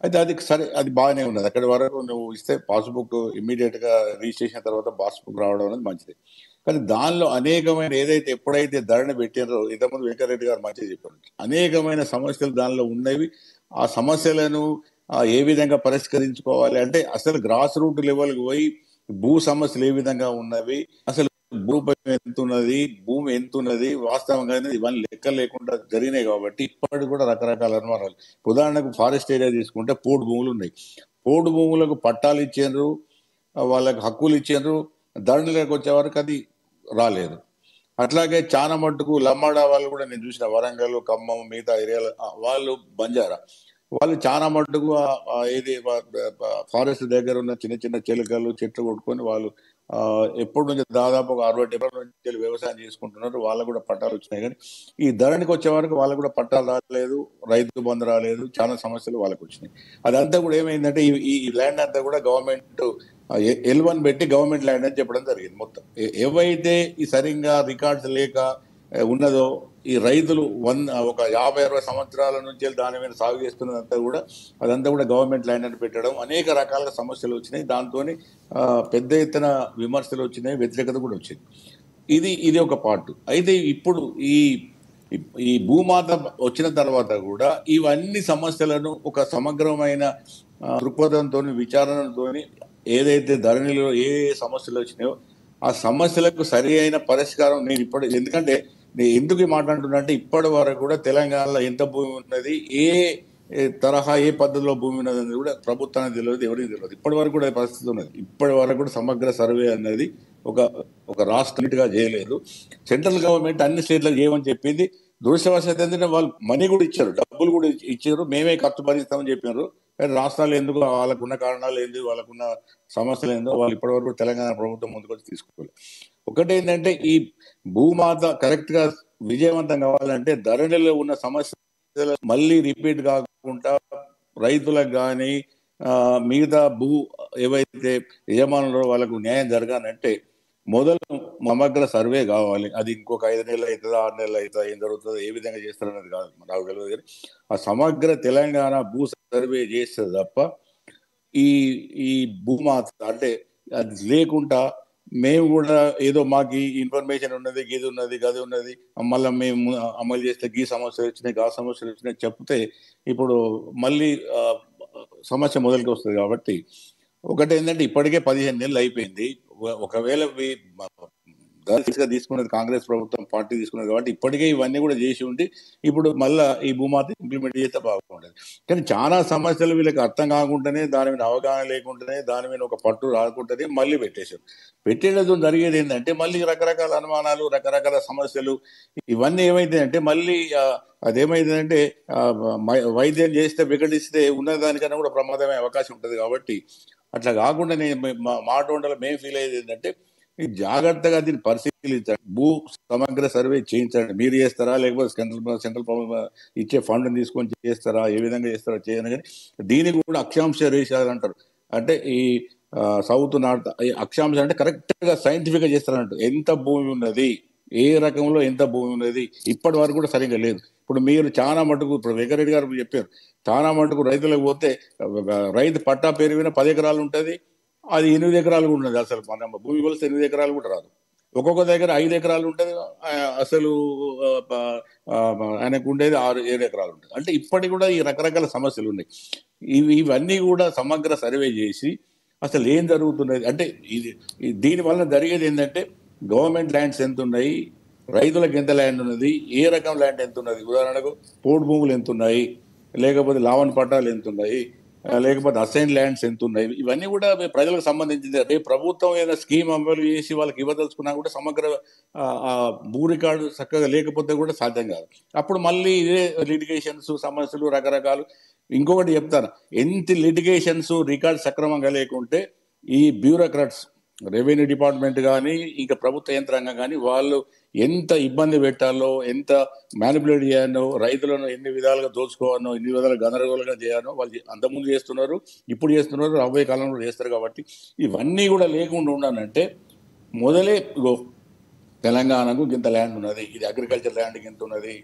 E: అయితే అది సరే, అది బాగానే ఉన్నది. అక్కడి వరకు నువ్వు ఇస్తే పాస్బుక్ ఇమ్మీడియట్ గా రిజిస్ట్రేషన్ తర్వాత పాస్బుక్ రావడం అనేది మంచిది. కానీ దానిలో అనేకమైన ఏదైతే ఎప్పుడైతే ధరణి పెట్టారో, ఇంతకుముందు వెంకటరెడ్డి గారు మంచిగా చెప్పారు, అనేకమైన సమస్యలు దానిలో ఉన్నవి. ఆ సమస్యలను ఏ విధంగా పరిష్కరించుకోవాలి అంటే అసలు గ్రాస్ రూట్ లెవెల్కి పోయి భూ సమస్యలు ఏ విధంగా ఉన్నవి, అసలు భూపం ఎంత ఉన్నది, భూమి ఎంత ఉన్నది, వాస్తవంగా ఇవన్నీ లెక్క లేకుండా జరిగినాయి. కాబట్టి ఇప్పటికి కూడా రకరకాల అనుమానాలు. ఉదాహరణకు ఫారెస్ట్ ఏరియా తీసుకుంటే పోడు భూములు ఉన్నాయి, పోడు భూములకు పట్టాలు ఇచ్చారు, వాళ్ళకి హక్కులు ఇచ్చారు, ధరణిలోకి వచ్చే వరకు అది రాలేదు. అట్లాగే చాలా మట్టుకు లమ్మాడా వాళ్ళు కూడా నేను చూసిన, వరంగల్, ఖమ్మం, మిగతా ఏరియాలో వాళ్ళు బంజారా వాళ్ళు చాలా మట్టుకు ఏది ఫారెస్ట్ దగ్గర ఉన్న చిన్న చిన్న చిలుకలు చెట్లు కొట్టుకొని వాళ్ళు ఎప్పటి నుంచి దాదాపు ఒక 60-70 నుంచి వ్యవసాయం చేసుకుంటున్నారు. వాళ్ళకు కూడా పట్టాలు వచ్చినాయి. కానీ ఈ ధరణికి వచ్చే వరకు వాళ్ళకు కూడా పట్టాలు రాలేదు, రైతు బంధు రాలేదు, చాలా సమస్యలు వాళ్ళకి వచ్చినాయి. అదంతా కూడా ఏమైందంటే ఈ ల్యాండ్ అంతా కూడా గవర్నమెంట్ L1 పెట్టి గవర్నమెంట్ ల్యాండ్ అని చెప్పడం జరిగింది. మొత్తం ఏవైతే ఈ సరిగ్గా రికార్డ్స్ లేక ఉన్నదో ఈ రైతులు ఒక 50-60 సంవత్సరాల నుంచి దాని మీద సాగు చేస్తున్నదంతా కూడా అదంతా కూడా గవర్నమెంట్ ల్యాండ్ అని పెట్టడం, అనేక రకాల సమస్యలు వచ్చినాయి. దాంతో పెద్ద ఎత్తున విమర్శలు వచ్చినాయి, వ్యతిరేకత కూడా వచ్చింది. ఇది ఒక పార్ట్. అయితే ఇప్పుడు ఈ భూమాత వచ్చిన తర్వాత కూడా ఇవన్నీ సమస్యలను ఒక సమగ్రమైన దృక్పథంతో విచారణతో ఏదైతే ధరణిలో ఏ సమస్యలు వచ్చినాయో ఆ సమస్యలకు సరి అయిన పరిష్కారం నేను ఎందుకంటే నేను ఎందుకు మాట్లాడుతున్నా అంటే ఇప్పటి వరకు కూడా తెలంగాణలో ఎంత భూమి ఉన్నది, ఏ తరహా ఏ పద్ధతిలో భూమి ఉన్నది అనేది కూడా ప్రభుత్వానికి తెలియదు, ఎవరికి తెలియదు. ఇప్పటి వరకు కూడా పరిస్థితి ఉన్నది. ఇప్పటి వరకు కూడా సమగ్ర సర్వే అనేది ఒక రాష్ట్రంగా చేయలేదు. సెంట్రల్ గవర్నమెంట్ అన్ని స్టేట్లకు చేయమని చెప్పింది. దురదృష్టవశాత్తు ఏంటంటే వాళ్ళు మనీ కూడా ఇచ్చారు, డబ్బులు కూడా ఇచ్చారు, మేమే ఖర్చు భరిస్తామని చెప్పినారు. కానీ రాష్ట్రాలు ఎందుకు వాళ్ళకున్న కారణాలు ఏంది, వాళ్ళకున్న సమస్యలు ఏందో వాళ్ళు ఇప్పటివరకు తెలంగాణ ప్రభుత్వం ముందుకొచ్చి తీసుకోవాలి. ఒకటేంటంటే ఈ భూమాత కరెక్ట్ గా విజయవంతం కావాలంటే ధరణిలో ఉన్న సమస్యలు మళ్ళీ రిపీట్ కాకుండా రైతులకు కానీ మిగతా ఏవైతే యజమానులు వాళ్ళకు న్యాయం జరగాలంటే మొదలు సమగ్ర సర్వే కావాలి. అది ఇంకొక 5 నెలలు అవుతుందా, 6 నెలలు అవుతుందా, ఏం జరుగుతుందో, ఏ విధంగా చేస్తారనేది కాదు నాకు తెలియదు. కానీ ఆ సమగ్ర తెలంగాణ భూ సర్వే చేస్తే తప్ప ఈ భూమాత అంటే అది లేకుండా మేము కూడా ఏదో మాకు ఇన్ఫర్మేషన్ ఉన్నది, గది ఉన్నది, గది ఉన్నది, మళ్ళీ మేము అమలు చేస్తే గీ సమస్యలు వచ్చినాయి, గా సమస్యలు వచ్చినాయి చెప్తే ఇప్పుడు మళ్ళీ సమస్య మొదలుకి వస్తుంది. కాబట్టి ఒకటి ఏంటంటే ఇప్పటికే 15 నెలలు అయిపోయింది. ఒకవేళ తీసుకున్నది కాంగ్రెస్ ప్రభుత్వం పార్టీ తీసుకున్నది కాబట్టి ఇప్పటికే ఇవన్నీ కూడా చేసి ఉండి ఇప్పుడు మళ్ళా ఈ భూమాత ఇంప్లిమెంట్ చేస్తే బాగుంటుంది. కానీ చాలా సమస్యలు వీళ్ళకి అర్థం కాకుండానే, దాని మీద అవగాహన లేకుండానే, దాని మీద ఒక పట్టు రాకుండానే మళ్ళీ పెట్టేటప్పుడు జరిగేది ఏంటంటే మళ్ళీ రకరకాల అనుమానాలు, రకరకాల సమస్యలు ఇవన్నీ ఏమైందంటే మళ్ళీ అదేమైందంటే వైద్యం చేస్తే వికటిస్తే ఉన్నదానికన్నా కూడా ప్రమాదమే అవకాశం ఉంటుంది. కాబట్టి అట్లా కాకుండా మాట ఉండలో మేము ఫీల్ అయ్యేది ఏంటంటే జాగ్రత్తగా దీన్ని పరిశీలించండి, భూ సమగ్ర సర్వే చేయించండి. మీరు చేస్తారా లేకపోతే సెంట్రల్ ఇచ్చే ఫండ్ తీసుకొని చేస్తారా, ఏ విధంగా చేస్తారా చేయని. కానీ దీనికి కూడా అక్షాంశ రేషాలు అంటారు. అంటే ఈ సౌత్ నార్త్ అక్షాంశ అంటే కరెక్ట్ గా సైంటిఫిక్ గా చేస్తారంట. ఎంత భూమి ఉన్నది, ఏ రకంలో ఎంత భూమి ఉన్నది ఇప్పటి వరకు కూడా సరిగ్గా లేదు. ఇప్పుడు మీరు చాలా మటుకు ఇప్పుడు వెంకరెడ్డి గారు చెప్పారు, చాలా మటుకు రైతులకు పోతే రైతు పట్టా పేరు మీద 10 ఎకరాలు ఉంటుంది, అది 8 ఎకరాలు కూడా ఉన్నది. అసలు మన భూమి కొలిస్తే 8 ఎకరాలు కూడా రాదు. ఒక్కొక్క దగ్గర 5 ఎకరాలు ఉంటుంది, అసలు ఆయనకు ఉండేది 6-7 ఎకరాలు ఉంటుంది. అంటే ఇప్పటికి కూడా ఈ రకరకాల సమస్యలు ఉన్నాయి. ఇవన్నీ కూడా సమగ్ర సర్వే చేసి అసలు ఏం జరుగుతున్నది అంటే దీని వలన జరిగేది ఏంటంటే గవర్నమెంట్ ల్యాండ్స్ ఎంత ఉన్నాయి, రైతులకు ఎంత ల్యాండ్ ఉన్నది, ఏ రకం ల్యాండ్ ఎంత ఉన్నది, ఉదాహరణకు పోడు భూములు ఎంత ఉన్నాయి, లేకపోతే లావణ్ పట్టాలు ఎంత ఉన్నాయి, లేకపోతే అసైన్ ల్యాండ్స్ ఎంత ఉన్నాయి, ఇవన్నీ కూడా ప్రజలకు సంబంధించింది. రేపు ప్రభుత్వం ఏదైనా స్కీమ్ అమలు చేసి వాళ్ళకి ఇవ్వదలుచుకున్నా కూడా సమగ్ర భూ రికార్డు చక్కగా లేకపోతే కూడా సాధ్యం కాదు. అప్పుడు మళ్ళీ ఇదే లిటిగేషన్స్ సమస్యలు రకరకాలు. ఇంకొకటి చెప్తాను, ఎంత లిటిగేషన్స్ రికార్డు సక్రమంగా లేకుంటే ఈ బ్యూరోక్రాట్స్ రెవెన్యూ డిపార్ట్మెంట్ కానీ ఇంకా ప్రభుత్వ యంత్రాంగం కానీ వాళ్ళు ఎంత ఇబ్బంది పెట్టాలో, ఎంత మ్యానిపులేట్ చేయాలో, రైతులను ఎన్ని విధాలుగా దోచుకోవాలో, ఎన్ని విధాలుగా గందరగోళంగా చేయాలో వాళ్ళు అంతకుముందు చేస్తున్నారు, ఇప్పుడు చేస్తున్నారు, రాబోయే కాలంలో చేస్తారు. కాబట్టి ఇవన్నీ కూడా లేకుండా ఉండాలంటే మొదలే తెలంగాణకు ఇంత ల్యాండ్ ఉన్నది, ఇది అగ్రికల్చర్ ల్యాండ్కి ఎంత ఉన్నది,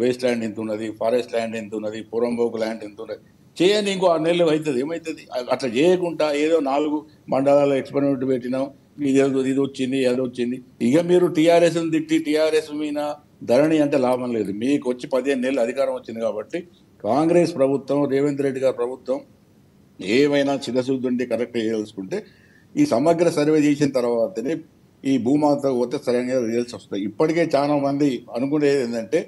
E: వేస్ట్ ల్యాండ్ ఎంత ఉన్నది, ఫారెస్ట్ ల్యాండ్ ఎంత ఉన్నది, పురంబోకు ల్యాండ్ ఎంత ఉన్నది చేయండి. ఇంకో 6 నెలలు అవుతుంది. ఏమవుతుంది అట్లా చేయకుండా ఏదో 4 మండలాల్లో ఎక్స్పెరిమెంట్ పెట్టినాం, ఇది వచ్చింది అది వచ్చింది. ఇక మీరు టీఆర్ఎస్ని తిట్టి టీఆర్ఎస్ మీద ధరణి అంటే లాభం లేదు. మీకు వచ్చి 15 నెలలు అధికారం వచ్చింది కాబట్టి కాంగ్రెస్ ప్రభుత్వం, రేవంత్ రెడ్డి గారి ప్రభుత్వం ఏమైనా చిన్నశుద్ధి ఉండి కరెక్ట్ చేయదలుచుకుంటే ఈ సమగ్ర సర్వే చేసిన తర్వాతనే ఈ భూమాత పోతే సరైన రిజల్ట్స్ వస్తాయి. ఇప్పటికే చాలా మంది అనుకునేది ఏంటంటే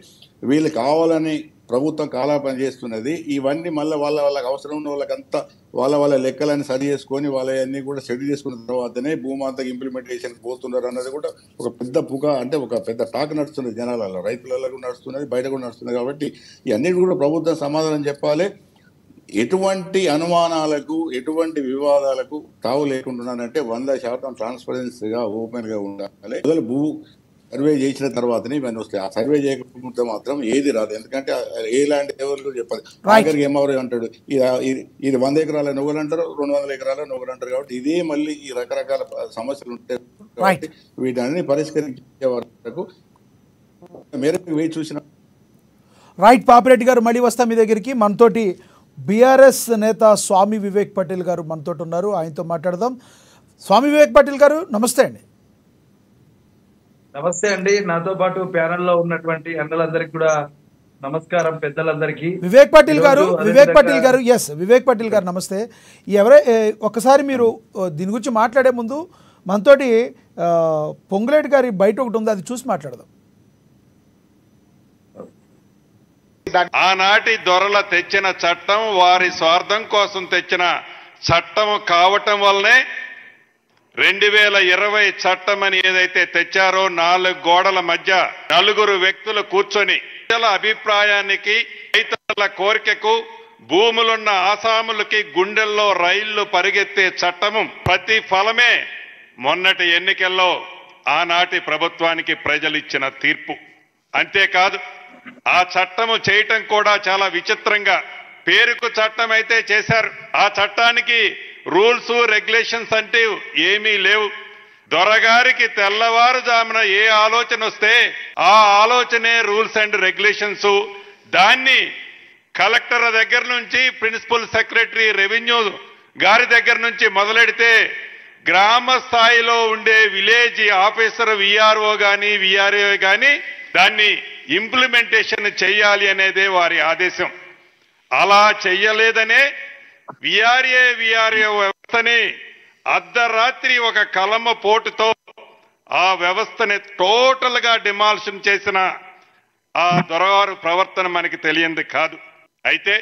E: వీళ్ళు కావాలని ప్రభుత్వం కాలాపన చేస్తున్నది. ఇవన్నీ మళ్ళీ వాళ్ళకి అవసరం ఉన్న వాళ్ళకంతా వాళ్ళ లెక్కలని సరి చేసుకొని వాళ్ళన్నీ కూడా సెటిల్ చేసుకున్న తర్వాతనే భూమాతకి ఇంప్లిమెంటేషన్ పోతున్నారు అన్నది కూడా ఒక పెద్ద అంటే ఒక పెద్ద టాక్ నడుస్తున్నది జనాలలో, రైతులలో కూడా నడుస్తున్నది, బయట కూడా నడుస్తున్నది. కాబట్టి ఇవన్నిటి కూడా ప్రభుత్వం సమాధానం చెప్పాలి. ఎటువంటి అనుమానాలకు, ఎటువంటి వివాదాలకు తావు లేకుండానంటే 100% ట్రాన్స్పరెన్సీగా, ఓపెన్ గా ఉండాలి. మొదలు భూ సర్వే చేసిన తర్వాతనే ఇవన్నీ వస్తాయి. ఆ సర్వే చేయకపోతే మాత్రం ఏది రాదు. ఎందుకంటే ఏ ల్యాండ్ ఎవరు చెప్పాలి. ఆఖరికి ఏమవరు అంటాడు, ఇది 100 ఎకరాల నొగలు అంటారు, 200 ఎకరాల నొగలు అంటారు. కాబట్టి ఇదే మళ్ళీ ఈ రకరకాల సమస్యలు ఉంటాయి. కాబట్టి వీటన్ని పరిష్కరించే వరకు మేరకు వేచి చూసిన.
A: రైట్ పాపిరెడ్డి గారు, మళ్ళీ వస్తాం మీ దగ్గరికి. మనతోటి బీఆర్ఎస్ నేత స్వామి వివేక్ పటేల్ గారు మనతోటి ఉన్నారు, ఆయనతో మాట్లాడదాం. స్వామి వివేక్ పటేల్ గారు నమస్తే అండి.
F: నమస్తే అండి. నాతో పాటు ప్యానెల్లో ఉన్నటువంటి అన్నలందరికీ కూడా నమస్కారం, పెద్దలందరికీ.
A: వివేక్ పటేల్ గారు నమస్తే. ఒకసారి మీరు దీని గురించి మాట్లాడే ముందు మనతోటి పొంగులేటి గారి బయట ఒకటి ఉంది, అది చూసి మాట్లాడదాం.
G: ఆనాటి దొరల తెచ్చిన చట్టం వారి స్వార్థం కోసం తెచ్చిన చట్టం కావటం వల్లనే 2020 చట్టం అని ఏదైతే తెచ్చారో 4 గోడల మధ్య 4 వ్యక్తులు కూర్చొని ప్రజల అభిప్రాయానికి, రైతుల కోరికకు, భూములున్న ఆసాములకి గుండెల్లో రైళ్లు పరిగెత్తే చట్టము ప్రతి ఫలమే మొన్నటి ఎన్నికల్లో ఆనాటి ప్రభుత్వానికి ప్రజలు ఇచ్చిన తీర్పు. అంతేకాదు ఆ చట్టము చేయటం కూడా చాలా విచిత్రంగా పేరుకు చట్టం అయితే చేశారు. ఆ చట్టానికి రూల్స్ రెగ్యులేషన్స్ అంటే ఏమీ లేవు. దొరగారికి తెల్లవారుజామున ఏ ఆలోచన వస్తే ఆ ఆలోచనే రూల్స్ అండ్ రెగ్యులేషన్స్. దాన్ని కలెక్టర్ దగ్గర నుంచి ప్రిన్సిపల్ సెక్రటరీ రెవెన్యూ గారి దగ్గర నుంచి మొదలెడితే గ్రామ స్థాయిలో ఉండే విలేజ్ ఆఫీసర్ విఆర్ఓ గాని విఆర్ఏ గాని దాన్ని ఇంప్లిమెంటేషన్ చెయ్యాలి అనేదే వారి ఆదేశం. అలా చెయ్యలేదనే విఆర్ఏ వ్యవస్థని అర్ధరాత్రి ఒక కలమ పోటుతో ఆ వ్యవస్థని టోటల్ గా డిమాలిషన్ చేసిన ఆ దొరవారు ప్రవర్తన మనకి తెలియంది కాదు. అయితే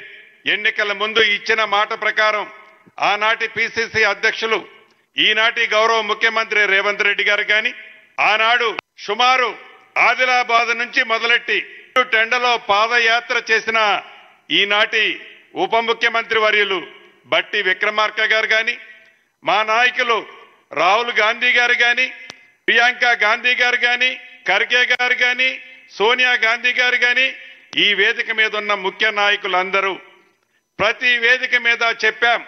G: ఎన్నికల ముందు ఇచ్చిన మాట ప్రకారం ఆనాటి పిసిసి అధ్యక్షులు ఈనాటి గౌరవ ముఖ్యమంత్రి రేవంత్ రెడ్డి గారు కానీ ఆనాడు సుమారు ఆదిలాబాద్ నుంచి మొదలెట్టి టెండలో పాదయాత్ర చేసిన ఈనాటి ఉప ముఖ్యమంత్రి వర్యులు బట్టి విక్రమార్క గారు కానీ మా నాయకులు రాహుల్ గాంధీ గారు కానీ ప్రియాంక గాంధీ గారు కానీ ఖర్గే గారు కానీ సోనియా గాంధీ గారు కానీ ఈ వేదిక మీద ఉన్న ముఖ్య నాయకులందరూ ప్రతి వేదిక మీద చెప్పాం.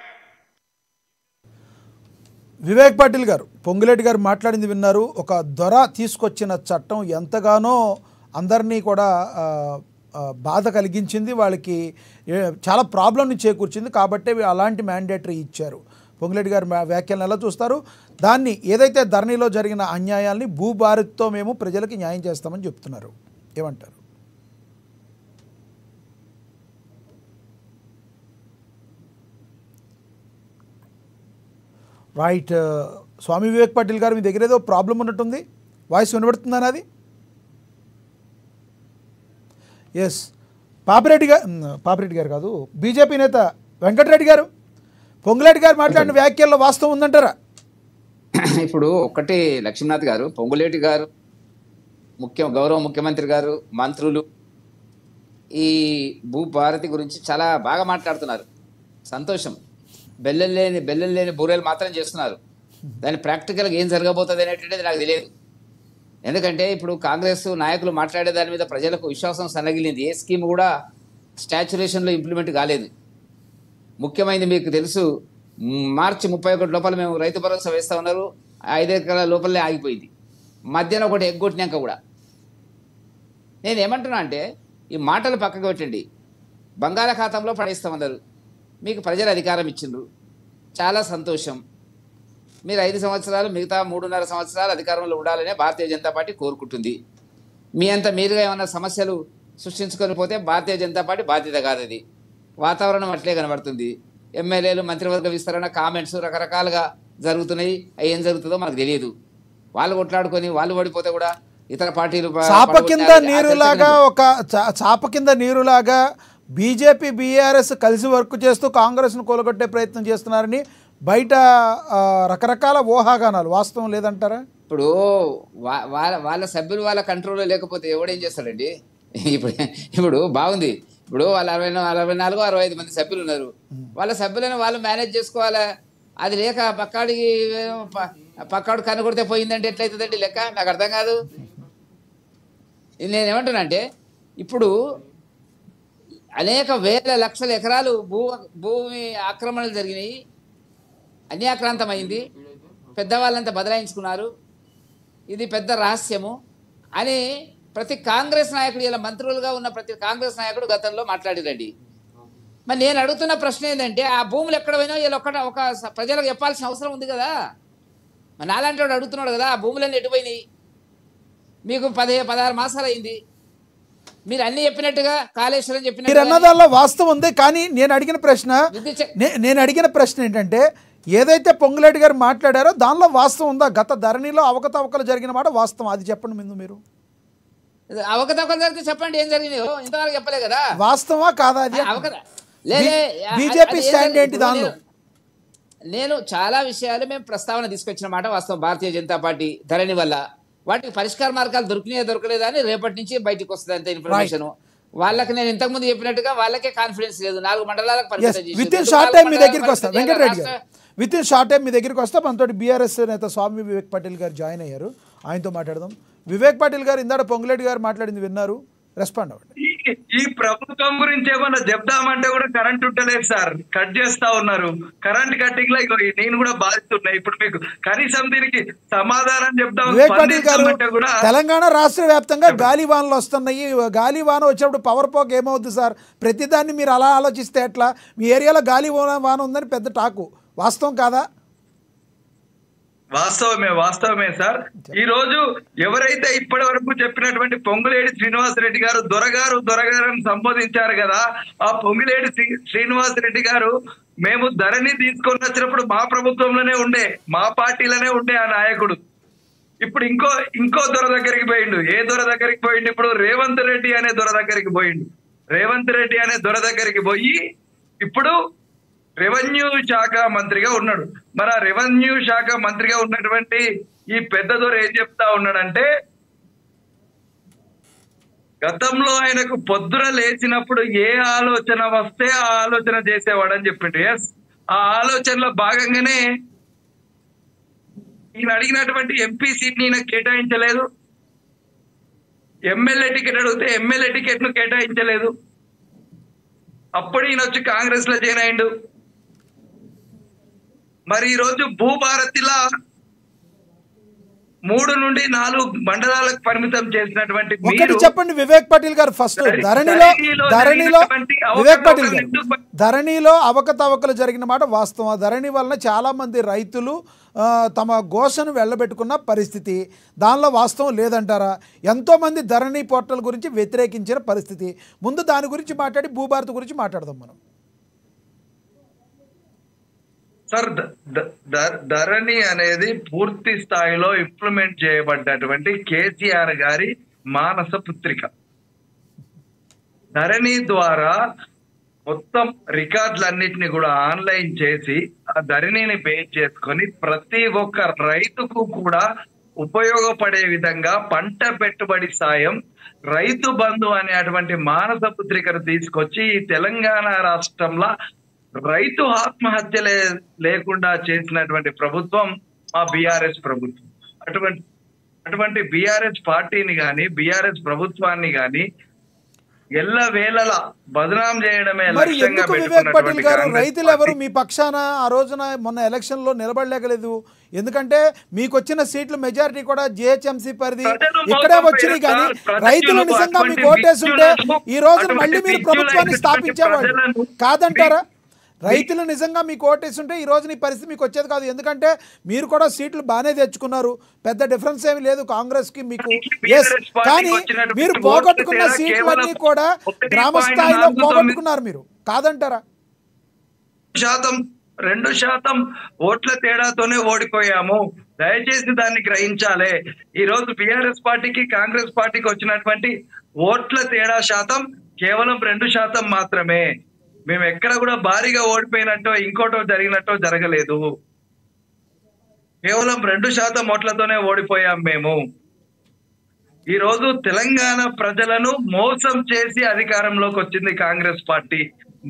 A: వివేక్ పాటిల్ గారు, పొంగులేటి గారు మాట్లాడింది విన్నారు. ఒక దొర తీసుకొచ్చిన చట్టం ఎంతగానో అందరినీ కూడా బాధ కలిగించింది, వాళ్ళకి చాలా ప్రాబ్లంని చేకూర్చింది. కాబట్టే అలాంటి మ్యాండేటరీ ఇచ్చారు. పొంగులేటి గారి వ్యాఖ్యలను ఎలా చూస్తారు? దాన్ని ఏదైతే ధరణిలో జరిగిన అన్యాయాల్ని భూభారత్తో మేము ప్రజలకి న్యాయం చేస్తామని చెప్తున్నారు, ఏమంటారు? రైట్. స్వామి వివేక్ పాటిల్ గారు, మీ దగ్గర ఏదో ప్రాబ్లం ఉన్నట్టుంది, వాయిస్ వినబడుతుందని అది. ఎస్, పాపిరెడ్డి గారు కాదు, బీజేపీ నేత వెంకటరెడ్డి గారు, పొంగులేటి గారు మాట్లాడిన వ్యాఖ్యల్లో వాస్తవం ఉందంటారా?
B: ఇప్పుడు ఒకటి లక్ష్మీనాథ్ గారు, పొంగులేటి గారు గౌరవ ముఖ్యమంత్రి గారు, మంత్రులు ఈ భూభారతి గురించి చాలా బాగా మాట్లాడుతున్నారు. సంతోషం. బెల్లం లేని బూరెలు మాత్రం చేస్తున్నారు. దాని ప్రాక్టికల్గా ఏం జరగబోతుంది అనేటువంటిది నాకు తెలియదు. ఎందుకంటే ఇప్పుడు కాంగ్రెస్ నాయకులు మాట్లాడే దాని మీద ప్రజలకు విశ్వాసం సన్నగిలింది. ఏ స్కీమ్ కూడా స్టాచ్యురేషన్లో ఇంప్లిమెంట్ కాలేదు. ముఖ్యమైనది మీకు తెలుసు, మార్చి 31 లోపల మేము రైతు భరోసా వేస్తా ఉన్నారు, 5 ఎకరాల లోపలనే ఆగిపోయింది. మధ్యాహ్నం ఒకటి ఎగ్గొట్టినాక కూడా. నేను ఏమంటున్నా అంటే ఈ మాటలు పక్కకు పెట్టండి. బంగాళాఖాతంలో పడేస్తామన్నారు, మీకు ప్రజలు అధికారం ఇచ్చిండ్రు, చాలా సంతోషం. మీరు 5 సంవత్సరాలు మిగతా 3.5 సంవత్సరాలు అధికారంలో ఉండాలనే భారతీయ జనతా పార్టీ కోరుకుంటుంది. మీ అంతా మీరుగా ఏమైనా సమస్యలు సృష్టించుకొని పోతే భారతీయ జనతా పార్టీ బాధ్యత కాదు. అది వాతావరణం అట్లే కనబడుతుంది. ఎమ్మెల్యేలు మంత్రివర్గ విస్తరణ కామెంట్స్ రకరకాలుగా జరుగుతున్నాయి. ఏం జరుగుతుందో మనకు తెలియదు. వాళ్ళు కొట్లాడుకొని వాళ్ళు ఓడిపోతే కూడా ఇతర పార్టీలు
A: చాప కింద నీరులాగా బీజేపీ బీఆర్ఎస్ కలిసి వర్క్ చేస్తూ కాంగ్రెస్ను కూలగొట్టే ప్రయత్నం చేస్తున్నారని బయట రకరకాల ఊహాగానాలు, వాస్తవం లేదంటారా?
B: ఇప్పుడు వాళ్ళ సభ్యులు వాళ్ళ కంట్రోల్లో లేకపోతే ఎవడేం చేస్తాడండి? ఇప్పుడు బాగుంది, ఇప్పుడు వాళ్ళ 64-65 మంది సభ్యులు ఉన్నారు. వాళ్ళ సభ్యులను వాళ్ళు మేనేజ్ చేసుకోవాలా. అది లేక పక్కాడు కన్ను కొడితే పోయిందంటే ఎట్లయితుందండి లెక్క? నాకు అర్థం కాదు. నేనేమంటున్నా అంటే ఇప్పుడు అనేక వేల లక్షల ఎకరాలు భూమి ఆక్రమణలు జరిగినాయి, అన్యాక్రాంతమైంది, పెద్దవాళ్ళంతా బదలాయించుకున్నారు, ఇది పెద్ద రహస్యము అని ప్రతి కాంగ్రెస్ నాయకుడు, ఇలా మంత్రులుగా ఉన్న ప్రతి కాంగ్రెస్ నాయకుడు గతంలో మాట్లాడిరండి. మరి నేను అడుగుతున్న ప్రశ్న ఏంటంటే ఆ భూములు ఎక్కడ పోయినా వీళ్ళు ఒక ప్రజలకు చెప్పాల్సిన అవసరం ఉంది కదా. మరి నాలాంటి వాడు అడుగుతున్నాడు కదా, ఆ భూములన్నీ ఎటుపోయినాయి? మీకు 16 మాసాలు అయింది, మీరు అన్ని చెప్పినట్టుగా కాళేశ్వరం
A: చెప్పిన వాస్తవం ఉంది. కానీ నేను అడిగిన ప్రశ్న ఏంటంటే ఏదైతే పొంగులేటి గారు మాట్లాడారో దానిలో వాస్తవం ఉందా? గత ధరణిలో అవకతవకలు జరిగిన మాట వాస్తవం, అది చెప్పండి ముందు. మీరు
B: అవకతవకలు జరిగితే చెప్పండి ఏం జరిగినాయో, ఇంతవరకు చెప్పలే కదా.
A: వాస్తవా కాదా? బీజేపీ స్టాండ్ ఏంటి దానిలో?
B: నేను చాలా విషయాలు మేము ప్రస్తావన తీసుకొచ్చిన మాట వాస్తవం. భారతీయ జనతా పార్టీ ధరణి వల్ల వాటికి పరిష్కార మార్గాలు దొరకలేదా అని రేపటి నుంచి బయటకు వస్తుంది అంతే ఇన్ఫర్మేషన్. వాళ్ళకి నేను ఇంతకుముందు చెప్పినట్టుగా వాళ్ళకే కాన్ఫిడెన్స్ లేదు. 4 మండలాలకు
A: విత్ ఇన్ షార్ట్ టైం మీ దగ్గరికి వస్తా వెంకటరెడ్డి గారు, విత్ ఇన్ షార్ట్ టైం మీ దగ్గరికి వస్తా. మనతో బీఆర్ఎస్ నేత స్వామి వివేక్ పాటిల్ గారు జాయిన్ అయ్యారు, ఆయనతో మాట్లాడదాం. వివేక్ పాటిల్ గారు, ఇందాక పొంగులేటి గారు మాట్లాడింది విన్నారు, రెస్పాండ్ అవ్వండి.
F: ఈ ప్రభుత్వం గురించి ఏమన్నా చెప్దామంటే కూడా కరెంట్ ఉంటలేదు సార్, కట్ చేస్తా ఉన్నారు. కరెంట్ కట్టింగ్ లో నేను కూడా బాధిస్తున్నా. ఇప్పుడు మీకు కనీసం దీనికి సమాధానం చెప్దాం
A: వివేక్ పాటిల్ గారు, తెలంగాణ రాష్ట్ర వ్యాప్తంగా గాలివానలు వస్తున్నాయి. గాలివాన వచ్చినప్పుడు పవర్ పోక్ ఏమవుద్ది సార్? ప్రతిదాన్ని మీరు అలా ఆలోచిస్తే ఎట్లా? మీ ఏరియాలో గాలివాన ఉందని పెద్ద టాకు, వాస్తవం కాదా?
F: వాస్తవమే సార్. ఈ రోజు ఎవరైతే ఇప్పటి వరకు చెప్పినటువంటి పొంగులేటి శ్రీనివాసరెడ్డి గారు దొరగారు అని సంబోధించారు కదా, ఆ పొంగులేటి శ్రీనివాసరెడ్డి గారు మేము ధరణి తీసుకొని వచ్చినప్పుడు మా ప్రభుత్వంలోనే ఉండే, మా పార్టీలోనే ఉండే ఆ నాయకుడు. ఇప్పుడు ఇంకో దొర దగ్గరికి పోయిండు. ఏ దొర దగ్గరికి పోయిండు? ఇప్పుడు రేవంత్ రెడ్డి అనే దొర దగ్గరికి పోయిండు. రేవంత్ రెడ్డి అనే దొర దగ్గరికి పోయి ఇప్పుడు రెవెన్యూ శాఖ మంత్రిగా ఉన్నాడు. మరి ఆ రెవెన్యూ శాఖ మంత్రిగా ఉన్నటువంటి ఈ పెద్ద దొర ఏం చెప్తా ఉన్నాడంటే, గతంలో ఆయనకు పొద్దున లేచినప్పుడు ఏ ఆలోచన వస్తే ఆ ఆలోచన చేసేవాడని చెప్పిండు. ఎస్, ఆ ఆలోచనలో భాగంగానే ఈయన అడిగినటువంటి ఎంపీ సీట్ ని ఈయన కేటాయించలేదు. ఎమ్మెల్యే టికెట్ అడిగితే ఎమ్మెల్యే టికెట్ ను కేటాయించలేదు. అప్పుడు ఈయన వచ్చి కాంగ్రెస్ లో జాయిన్ అయిండు. మరి ఈ రోజు భూభారతిలా 3 నుండి 4 మండలాలకు పరిమితం చేసినటువంటి
A: ఒకటి చెప్పండి వివేక్ పాటిల్ గారు, ఫస్ట్ ధరణిలో వివేక్ పాటిల్ గారు, ధరణిలో అవకతవకలు జరిగిన మాట వాస్తవం. ధరణి వలన చాలా మంది రైతులు తమ గోసను వెళ్ళబెట్టుకున్న పరిస్థితి, దానిలో వాస్తవం లేదంటారా? ఎంతోమంది ధరణి పోర్టల్ గురించి వ్యతిరేకించిన పరిస్థితి. ముందు దాని గురించి మాట్లాడి భూభారతి గురించి మాట్లాడదాం మనం.
F: సార్, ధరణి అనేది పూర్తి స్థాయిలో ఇంప్లిమెంట్ చేయబడ్డటువంటి కేసీఆర్ గారి మానస పుత్రిక. ధరణి ద్వారా మొత్తం రికార్డులన్నిటిని కూడా ఆన్లైన్ చేసి ఆ ధరణిని బేస్ చేసుకొని ప్రతి ఒక్క రైతుకు కూడా ఉపయోగపడే విధంగా పంట పెట్టుబడి సాయం, రైతు బంధు అనేటువంటి మానస పుత్రికను తీసుకొచ్చి ఈ తెలంగాణ రాష్ట్రంలో రైతు ఆత్మహత్య లేకుండా చేసినటువంటి ప్రభుత్వం మా బీఆర్ఎస్ ప్రభుత్వం. అటువంటి బీఆర్ఎస్ పార్టీని గాని బీఆర్ఎస్ ప్రభుత్వాన్ని గాని ఎల్లవేళలా బదనాం చేయడమే లక్ష్యంగా పెట్టుకున్నటువంటి
A: రైతులు ఎవరు మీ పక్షాన ఆ రోజున మొన్న ఎలక్షన్ లో నిలబడలేకలేదు? ఎందుకంటే మీకు వచ్చిన సీట్లు మెజారిటీ కూడా జిహెచ్ఎంసీ పరిధి ఇక్కడే వచ్చినాయి. కానీ రైతులు నిజంగా మీకు ఓటేసి ఉంటే ఈ రోజున మళ్ళీ మీరు ప్రభుత్వాన్ని స్థాపించేవాళ్ళు కాదంటారా? రైతులు నిజంగా మీకు ఓటేసి ఉంటే ఈ రోజున ఈ పరిస్థితి మీకు వచ్చేది కాదు. ఎందుకంటే మీరు కూడా సీట్లు బాగానే తెచ్చుకున్నారు, పెద్ద డిఫరెన్స్ ఏమి లేదు కాంగ్రెస్ కి మీకు. కానీ మీరు పోగొట్టుకున్న సీట్లన్నీ కూడా గ్రామ స్థాయిలో పోగొట్టుకున్నారు మీరు, కాదంటారా?
F: 2% ఓట్ల తేడాతోనే ఓడిపోయాము. దయచేసి దాన్ని గ్రహించాలి. ఈ రోజు బీఆర్ఎస్ పార్టీకి కాంగ్రెస్ పార్టీకి వచ్చినటువంటి ఓట్ల తేడా శాతం కేవలం 2% మాత్రమే. మేము ఎక్కడ కూడా భారీగా ఓడిపోయినట్టో ఇంకోటో జరిగినట్టో జరగలేదు. కేవలం 2% ఓట్లతోనే ఓడిపోయాం మేము. ఈ రోజు తెలంగాణ ప్రజలను మోసం చేసి అధికారంలోకి వచ్చింది కాంగ్రెస్ పార్టీ.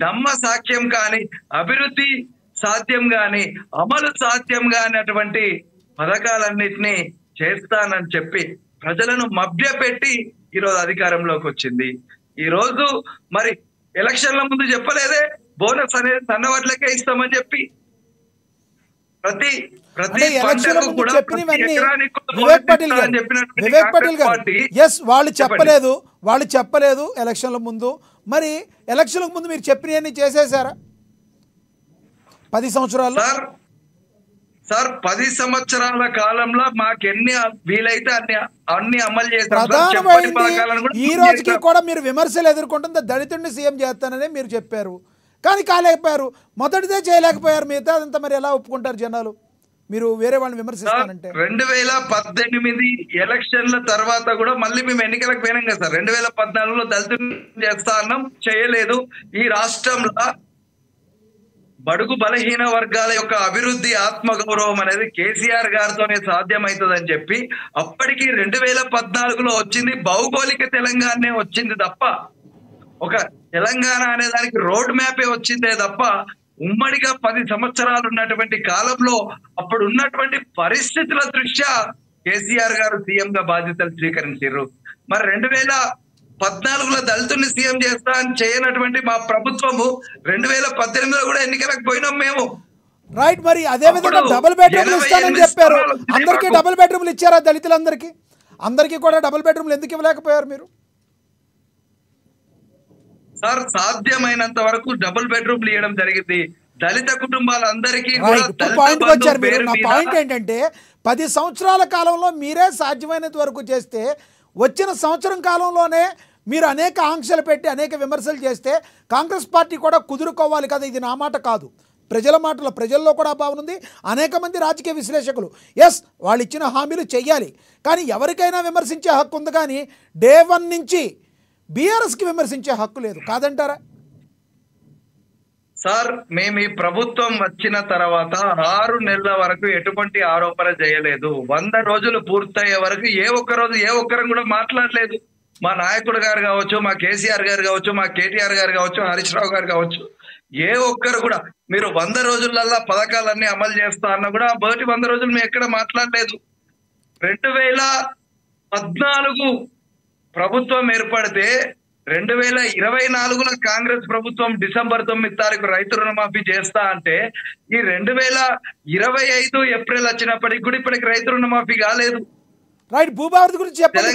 F: నమ్మ సాక్ష్యం కాని, అభివృద్ధి సాధ్యం గాని, అమలు సాధ్యం కానటువంటి పథకాలన్నిటినీ చేస్తానని చెప్పి ప్రజలను మభ్యపెట్టి ఈరోజు అధికారంలోకి వచ్చింది. ఈ రోజు మరి ఎలక్షన్ల ముందు చెప్పలేదే బోనస్ అనేది సన్నవడ్లకే ఇస్తామని చెప్పి ప్రతి
A: వాళ్ళు చెప్పలేదు ఎలక్షన్ల ముందు. మరి ఎలక్షన్ల ముందు మీరు చెప్పినవన్నీ చేసేసారా 10 సంవత్సరాలు?
F: సార్ 10 సంవత్సరాల కాలంలో మాకు ఎన్ని వీలైతే అన్ని అమలు చేస్తాం.
A: ప్రధానమైంది ఈ రోజుకి కూడా మీరు విమర్శలు ఎదుర్కొంటుంది దళితుడిని సీఎం చేస్తానని మీరు చెప్పారు, కానీ కాలేకపోయారు. మొదటిదే చేయలేకపోయారు, మిగతా అదంతా మరి ఎలా ఒప్పుకుంటారు జనాలు? మీరు వేరే వాళ్ళని విమర్శిస్తానంటే
F: 2018 ఎలక్షన్ల తర్వాత కూడా మళ్ళీ మేము ఎన్నికలకు పోయినాం కదా సార్. 2014లో దళితుడిని చేస్తా అన్నాం, చేయలేదు. ఈ రాష్ట్రంలో బడుగు బలహీన వర్గాల యొక్క అభివృద్ధి, ఆత్మగౌరవం అనేది కేసీఆర్ గారితోనే సాధ్యమవుతుందని చెప్పి అప్పటికి 2014లో వచ్చింది భౌగోళిక తెలంగాణనే వచ్చింది తప్ప ఒక తెలంగాణ అనే దానికి రోడ్ మ్యాపే వచ్చిందే తప్ప ఉమ్మడిగా 10 సంవత్సరాలు ఉన్నటువంటి కాలంలో అప్పుడు ఉన్నటువంటి పరిస్థితుల దృష్ట్యా కేసీఆర్ గారు సీఎం గా బాధ్యతలు స్వీకరించారు. మరి 14లో దళితుల్ని సీఎం చేస్తా అని చేయనటువంటి మా ప్రభుత్వము 2018లో కూడా ఎన్నికలకు పోయినాం మేము.
A: రైట్. మరి అదే విధంగా డబుల్ బెడ్రూమ్లు ఇస్తానని చెప్పారు. అందరికీ డబుల్ బెడ్రూమ్లు ఇచ్చారా? దళితులందరికీ అందరికీ కూడా డబుల్ బెడ్రూమ్లు ఎందుకు ఇవ్వలేకపోయారు మీరు?
F: సార్ సాధ్యమైనంత వరకు డబుల్ బెడ్రూమ్లు ఇవ్వడం జరిగింది. దళిత కుటుంబాలందరికీ
A: పాయింట్ వచ్చారు మీరు. నా పాయింట్ ఏంటంటే 10 సంవత్సరాల కాలంలో మీరే సాధ్యమైనంత వరకు చేస్తే వచ్చిన సంవత్సరం కాలంలోనే మీరు అనేక ఆంక్షలు పెట్టి అనేక విమర్శలు చేస్తే కాంగ్రెస్ పార్టీ కూడా కుదురుకోవాలి కదా. ఇది నా మాట కాదు, ప్రజల మాటలు. ప్రజల్లో కూడా భావన ఉంది. అనేక మంది రాజకీయ విశ్లేషకులు ఎస్ వాళ్ళు ఇచ్చిన హామీలు చెయ్యాలి, కానీ ఎవరికైనా విమర్శించే హక్కు ఉంది, కానీ డే 1 నుంచి బీఆర్ఎస్కి విమర్శించే హక్కు లేదు, కాదంటారా?
F: సార్ మేము ఈ ప్రభుత్వం వచ్చిన తర్వాత 6 నెలల వరకు ఎటువంటి ఆరోపణ చేయలేదు. 100 రోజులు పూర్తయ్యే వరకు ఏ ఒక్కరం కూడా మాట్లాడలేదు. మా నాయకుడు గారు కావచ్చు, మా కేసీఆర్ గారు కావచ్చు, మా కేటీఆర్ గారు కావచ్చు, హరీష్ రావు గారు కావచ్చు, ఏ ఒక్కరు కూడా మీరు 100 రోజులల్లా పథకాలన్నీ అమలు చేస్తా అన్న కూడా బయటి 100 రోజులు మేము ఎక్కడ మాట్లాడలేదు. 2014 ప్రభుత్వం ఏర్పడితే 2024లో కాంగ్రెస్ ప్రభుత్వం డిసెంబర్ 9 తారీఖు రైతు రుణమాఫీ చేస్తా అంటే ఈ 2025 ఏప్రిల్ వచ్చినప్పటికి కూడా ఇప్పటికి రైతు రుణమాఫీ కాలేదు.
A: రైట్. భూభారతి గురించి చెప్పండి.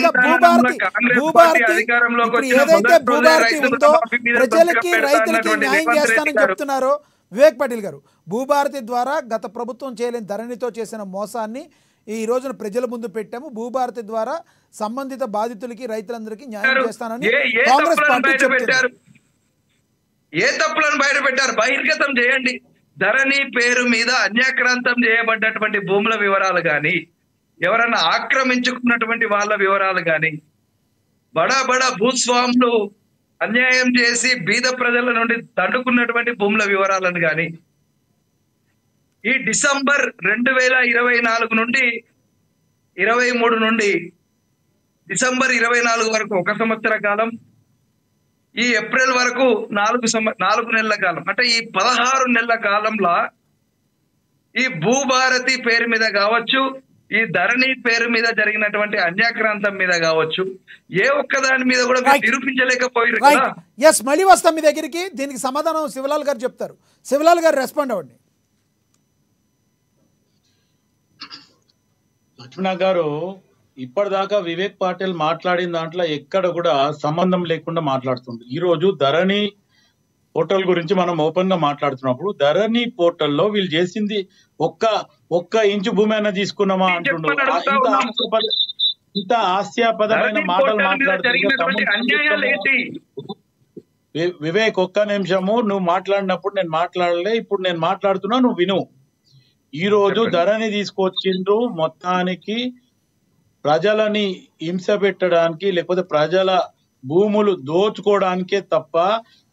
A: ఏదైతే భూభారతి ఉందో ప్రజలకి రైతులకి న్యాయం చేస్తానని చెప్తున్నారో వివేక్ పాటిల్ గారు, భూభారతి ద్వారా గత ప్రభుత్వం చేయలేని ధరణితో చేసిన మోసాన్ని ఈ రోజున ప్రజల ముందు పెట్టాము. భూభారతి ద్వారా సంబంధిత బాధితులకి రైతులందరికీ న్యాయం చేస్తానని కాంగ్రెస్ పార్టీ చెప్తున్నారు.
F: ఏ తప్పులను బయట పెట్టారు? బహిర్గతం చేయండి. ధరణి పేరు మీద అన్యాక్రాంతం చేయబడ్డటువంటి భూముల వివరాలు కానీ, ఎవరన్నా ఆక్రమించుకున్నటువంటి వాళ్ళ వివరాలు కానీ, బడా భూస్వాములు అన్యాయం చేసి బీద ప్రజల నుండి దండుకున్నటువంటి భూముల వివరాలను కానీ, ఈ డిసెంబర్ 2024 నుండి 23 నుండి డిసెంబర్ 24 వరకు 1 సంవత్సర కాలం, ఈ ఏప్రిల్ వరకు 4 నెలల కాలం, అంటే ఈ 16 నెలల కాలంలో ఈ భూభారతి పేరు మీద కావచ్చు, ఈ ధరణి పేరు మీద జరిగినటువంటి అన్యాక్రాంతం మీద కావచ్చు, ఏ ఒక్కదాని మీద కూడా నిరూపించలేకపోయారు కదా.
A: ఎస్, మళ్ళీ వస్తాం మీ దగ్గరికి. దీనికి సమాధానం శివలాల్ గారు చెప్తారు. శివలాల్ గారు రెస్పాండ్ అవ్వండి.
C: లక్ష్మణ గారు, ఇప్పటిదాకా వివేక్ పాటిల్ మాట్లాడిన దాంట్లో ఎక్కడ కూడా సంబంధం లేకుండా మాట్లాడుతుంది. ఈ రోజు ధరణి పోర్టల్ గురించి మనం ఓపెన్ గా మాట్లాడుతున్నప్పుడు ధరణి పోర్టల్లో వీళ్ళు చేసింది ఒక్క ఇంచు భూమి అయినా తీసుకున్నామా అంటుండ్రు. ఇంత హాస్యాపదమైన మాటలు మాట్లాడుతున్నారు. వివేక్, ఒక్క నిమిషము. నువ్వు మాట్లాడినప్పుడు నేను మాట్లాడలే, ఇప్పుడు నేను మాట్లాడుతున్నా, నువ్వు విను. ఈ రోజు ధరణి తీసుకొచ్చిండ్రు మొత్తానికి ప్రజలని హింస పెట్టడానికి, లేకపోతే ప్రజల భూములు దోచుకోవడానికే తప్ప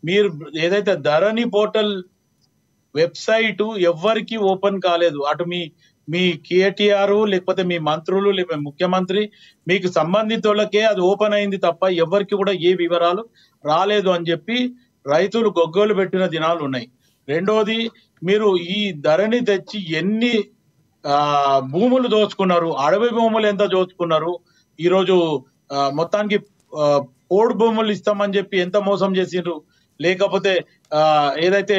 C: మీరు ఏదైతే ధరణి పోర్టల్ వెబ్సైట్ ఎవ్వరికి ఓపెన్ కాలేదు. అటు మీ కేటీఆర్, లేకపోతే మీ మంత్రులు, లేకపోతే ముఖ్యమంత్రి, మీకు సంబంధితులకే అది ఓపెన్ అయింది తప్ప ఎవరికి కూడా ఏ వివరాలు రాలేదు అని చెప్పి రైతులు గొగ్గోలు పెట్టిన దినాలు ఉన్నాయి. రెండోది, మీరు ఈ ధరణి తెచ్చి ఎన్ని భూములు దోచుకున్నారు, అడవి భూములు ఎంత దోచుకున్నారు. ఈరోజు మొత్తానికి పోడు భూములు ఇస్తామని చెప్పి ఎంత మోసం చేసిండ్రు, లేకపోతే ఏదైతే